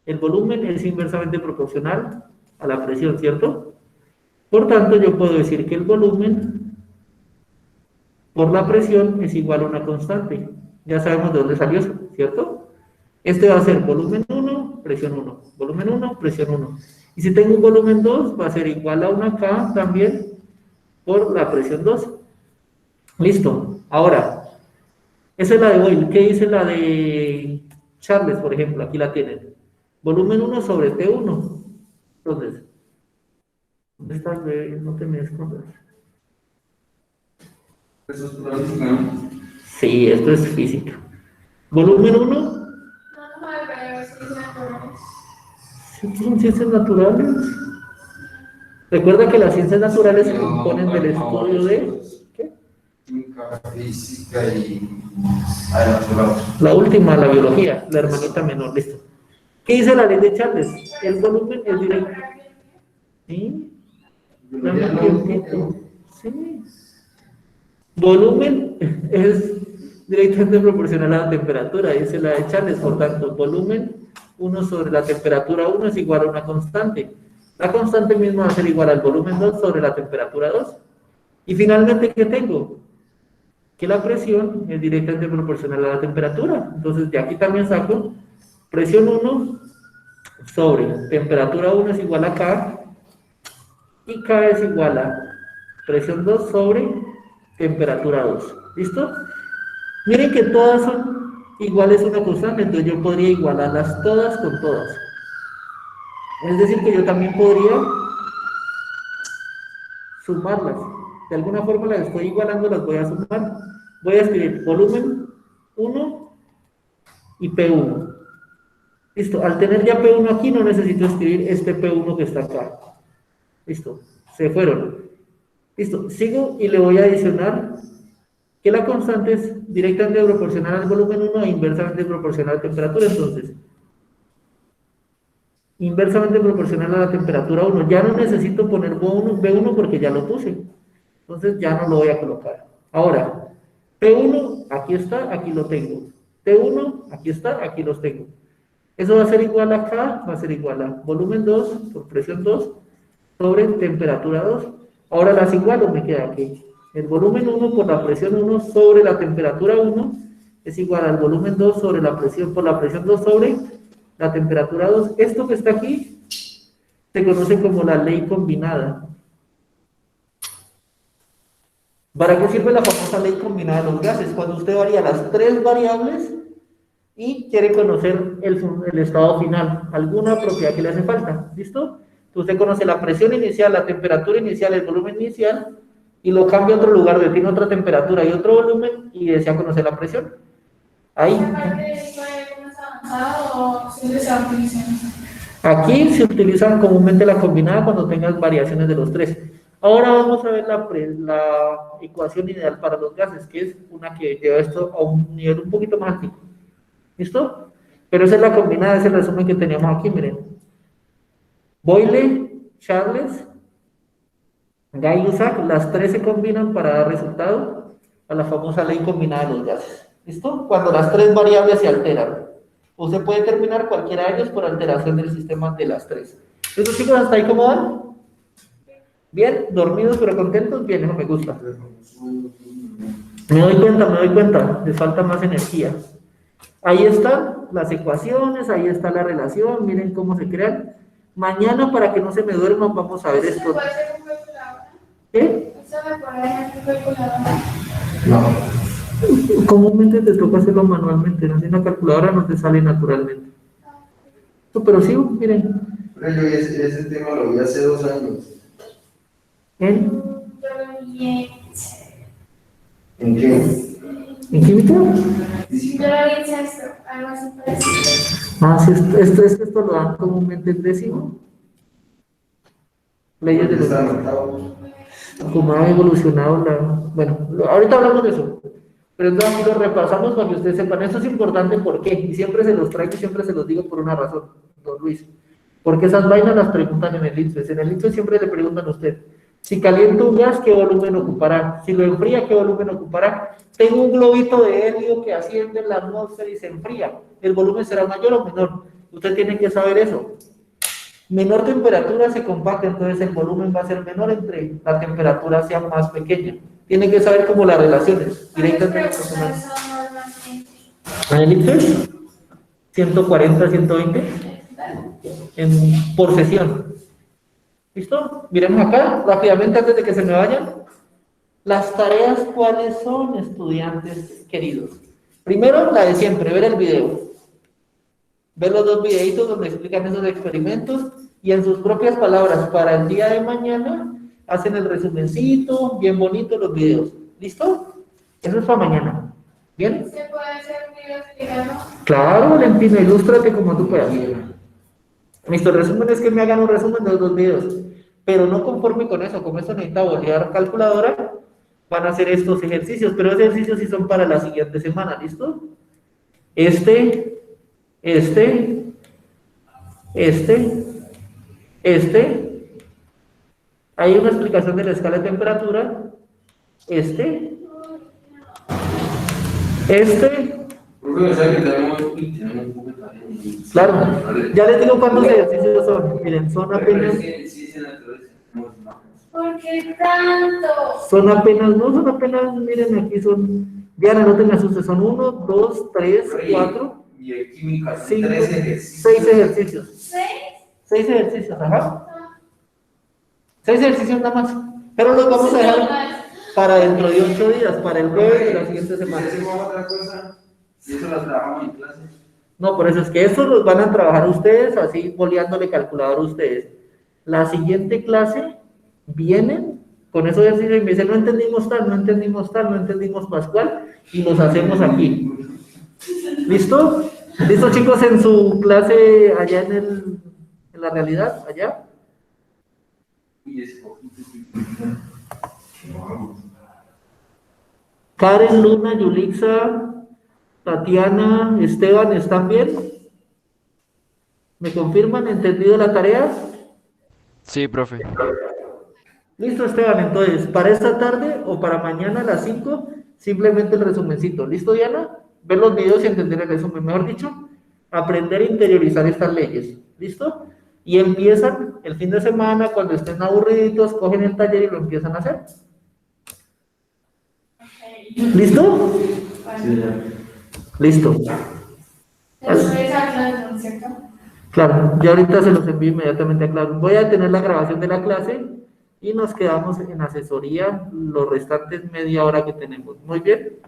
El volumen es inversamente proporcional a la presión, ¿cierto? Por tanto, yo puedo decir que el volumen por la presión es igual a una constante. Ya sabemos de dónde salió eso, ¿cierto? Este va a ser volumen 1, presión 1. Volumen 1, presión 1. Y si tengo un volumen 2, va a ser igual a una K también por la presión 2. Listo. Ahora, esa es la de Boyle. ¿Qué dice la de Charles, por ejemplo? Aquí la tienen. Volumen 1 sobre T1. Entonces, ¿dónde está? No te me escondas. Eso es práctica, ¿no? Sí, esto es física. Volumen 1. No, pero sí es natural. Son ciencias naturales. Recuerda que las ciencias naturales se componen del estudio de... ¿qué? Química, física y natural. La última, la biología, la hermanita menor, listo. ¿Qué dice la ley de Charles? El volumen es directo. ¿Sí? Dame un tiempito. Sí. Volumen es directamente proporcional a la temperatura, dice la de Charles. Por tanto, volumen 1 sobre la temperatura 1 es igual a una constante. La constante misma va a ser igual al volumen 2 sobre la temperatura 2. Y finalmente, ¿qué tengo? Que la presión es directamente proporcional a la temperatura. Entonces, de aquí también saco presión 1 sobre temperatura 1 es igual a K, y K es igual a presión 2 sobre temperatura 2. ¿Listo? Miren que todas son iguales a una constante, entonces yo podría igualarlas todas con todas. Es decir, que yo también podría sumarlas. De alguna forma las estoy igualando, las voy a sumar. Voy a escribir volumen 1 y P1. Listo, al tener ya P1 aquí no necesito escribir este P1 que está acá. Listo, se fueron. Listo, sigo y le voy a adicionar que la constante es directamente proporcional al volumen 1 e inversamente proporcional a la temperatura. Entonces, inversamente proporcional a la temperatura 1. Ya no necesito poner B1 porque ya lo puse. Entonces ya no lo voy a colocar. Ahora, P1, aquí está, aquí lo tengo. T1, aquí está, aquí los tengo. Eso va a ser igual a K, va a ser igual a volumen 2 por presión 2 sobre temperatura 2. Ahora las igualo, me queda aquí. El volumen 1 por la presión 1 sobre la temperatura 1 es igual al volumen 2 sobre la presión por la presión 2 sobre la temperatura 2. Esto que está aquí se conoce como la ley combinada. ¿Para qué sirve la famosa ley combinada de los gases? Cuando usted varía las tres variables y quiere conocer el estado final, alguna propiedad que le hace falta. ¿Listo? Usted conoce la presión inicial, la temperatura inicial, el volumen inicial, y lo cambia a otro lugar donde tiene otra temperatura y otro volumen, y desea conocer la presión. Ahí. Aquí se utilizan comúnmente la combinada cuando tengas variaciones de los tres. Ahora vamos a ver la ecuación ideal para los gases, que es una que lleva esto a un nivel un poquito más alto. ¿Listo? Pero esa es la combinada, ese es el resumen que teníamos aquí, miren. Boyle, Charles, Gay-Lussac, las tres se combinan para dar resultado a la famosa ley combinada de los gases. ¿Listo? Cuando las tres variables se alteran. Usted puede determinar cualquiera de ellos por alteración del sistema de las tres. ¿Listo, chicos? ¿Hasta ahí cómo van? Bien, dormidos pero contentos, bien, eso me gusta. Me doy cuenta, les falta más energía. Ahí están las ecuaciones, ahí está la relación, miren cómo se crean. Mañana, para que no se me duerman, vamos a ver ¿Eso se esto. puede hacer con calculadora? ¿Qué? ¿Eso me puede hacer con calculadora? No. Comúnmente te toca hacerlo manualmente, ¿no? Si una calculadora no te sale naturalmente. No, pero sí, miren. Pero yo ese tema lo vi hace 2 años. ¿En Yo lo vi ¿En qué? química? yo lo vi en sexto, algo así parecido. Ah, sí, esto lo dan comúnmente en décimo. Leyes de Está los... anotado. Cómo ha evolucionado la... Bueno, ahorita hablamos de eso. Pero entonces aquí lo repasamos para que ustedes sepan. Esto es importante, ¿por qué? Y siempre se los traigo y siempre se los digo por una razón, don Luis. Porque esas vainas las preguntan en el INSPES. En el INSPES siempre le preguntan a usted, si calienta un gas, ¿qué volumen ocupará? Si lo enfría, ¿qué volumen ocupará? Tengo un globito de helio que asciende en la atmósfera y se enfría. ¿El volumen será mayor o menor? Usted tiene que saber eso. Menor temperatura se compacta, entonces el volumen va a ser menor entre la temperatura sea más pequeña. Tienen que saber cómo las relaciones. ¿Cuántas Directamente. preguntas son normalmente? En el INSPES, 140, 120 por sesión. ¿Listo? Miremos acá, rápidamente, antes de que se me vayan. Las tareas, ¿cuáles son, estudiantes queridos? Primero, la de siempre, ver el video. Ver los 2 videitos donde explican esos experimentos y en sus propias palabras, para el día de mañana, hacen el resumencito, bien bonito los videos. ¿Listo? Eso es para mañana. ¿Bien? ¿Se puede hacer un video explicando? Claro, Valentina, ilústrate como tú puedas. Listo, el resumen es que me hagan un resumen de los 2 videos, pero no conforme con eso, como eso necesita bolear calculadora, van a hacer estos ejercicios, pero esos ejercicios sí son para la siguiente semana, ¿listo? Este, hay una explicación de la escala de temperatura, este, Profe, o sea que tenemos un poco de tarea. claro, ya les digo cuántos ejercicios son, miren, son apenas... ¿Por qué tanto? Son apenas, miren, aquí son, Diana, no te me asustes, son 1, 2, 3, 4, Y en química, 5, 3 ejercicios. 6 ejercicios. ¿Seis? 6 ejercicios, ajá. 6 ejercicios nada más. Pero los vamos a dejar para dentro de 8 días, para el jueves de la siguiente semana. Si hacemos otra cosa, y eso lo trabajamos en clase. No, por eso es que estos los van a trabajar ustedes, así boleándole calculador a ustedes. La siguiente clase vienen con esos ejercicios y me dicen, no entendimos tal, no entendimos tal, no entendimos pascual, y los hacemos aquí. ¿Listo? ¿Listo, chicos, en su clase allá en la realidad, allá? Y ese poquito. Karen, Luna, Yulixa, Tatiana, Esteban, ¿están bien? ¿Me confirman? ¿Entendido la tarea? Sí, profe. Listo, Esteban, entonces, para esta tarde o para mañana a las 5, simplemente el resumencito. ¿Listo, Diana? Ver los videos y entender el resumen. Mejor dicho, aprender a interiorizar estas leyes. ¿Listo? Y empiezan el fin de semana, cuando estén aburriditos, cogen el taller y lo empiezan a hacer. ¿Listo? Sí, ya. Listo. Después hablando, ¿cierto? Claro, ya ahorita se los envío inmediatamente a Claudio. Voy a tener la grabación de la clase y nos quedamos en asesoría los restantes media hora que tenemos. Muy bien.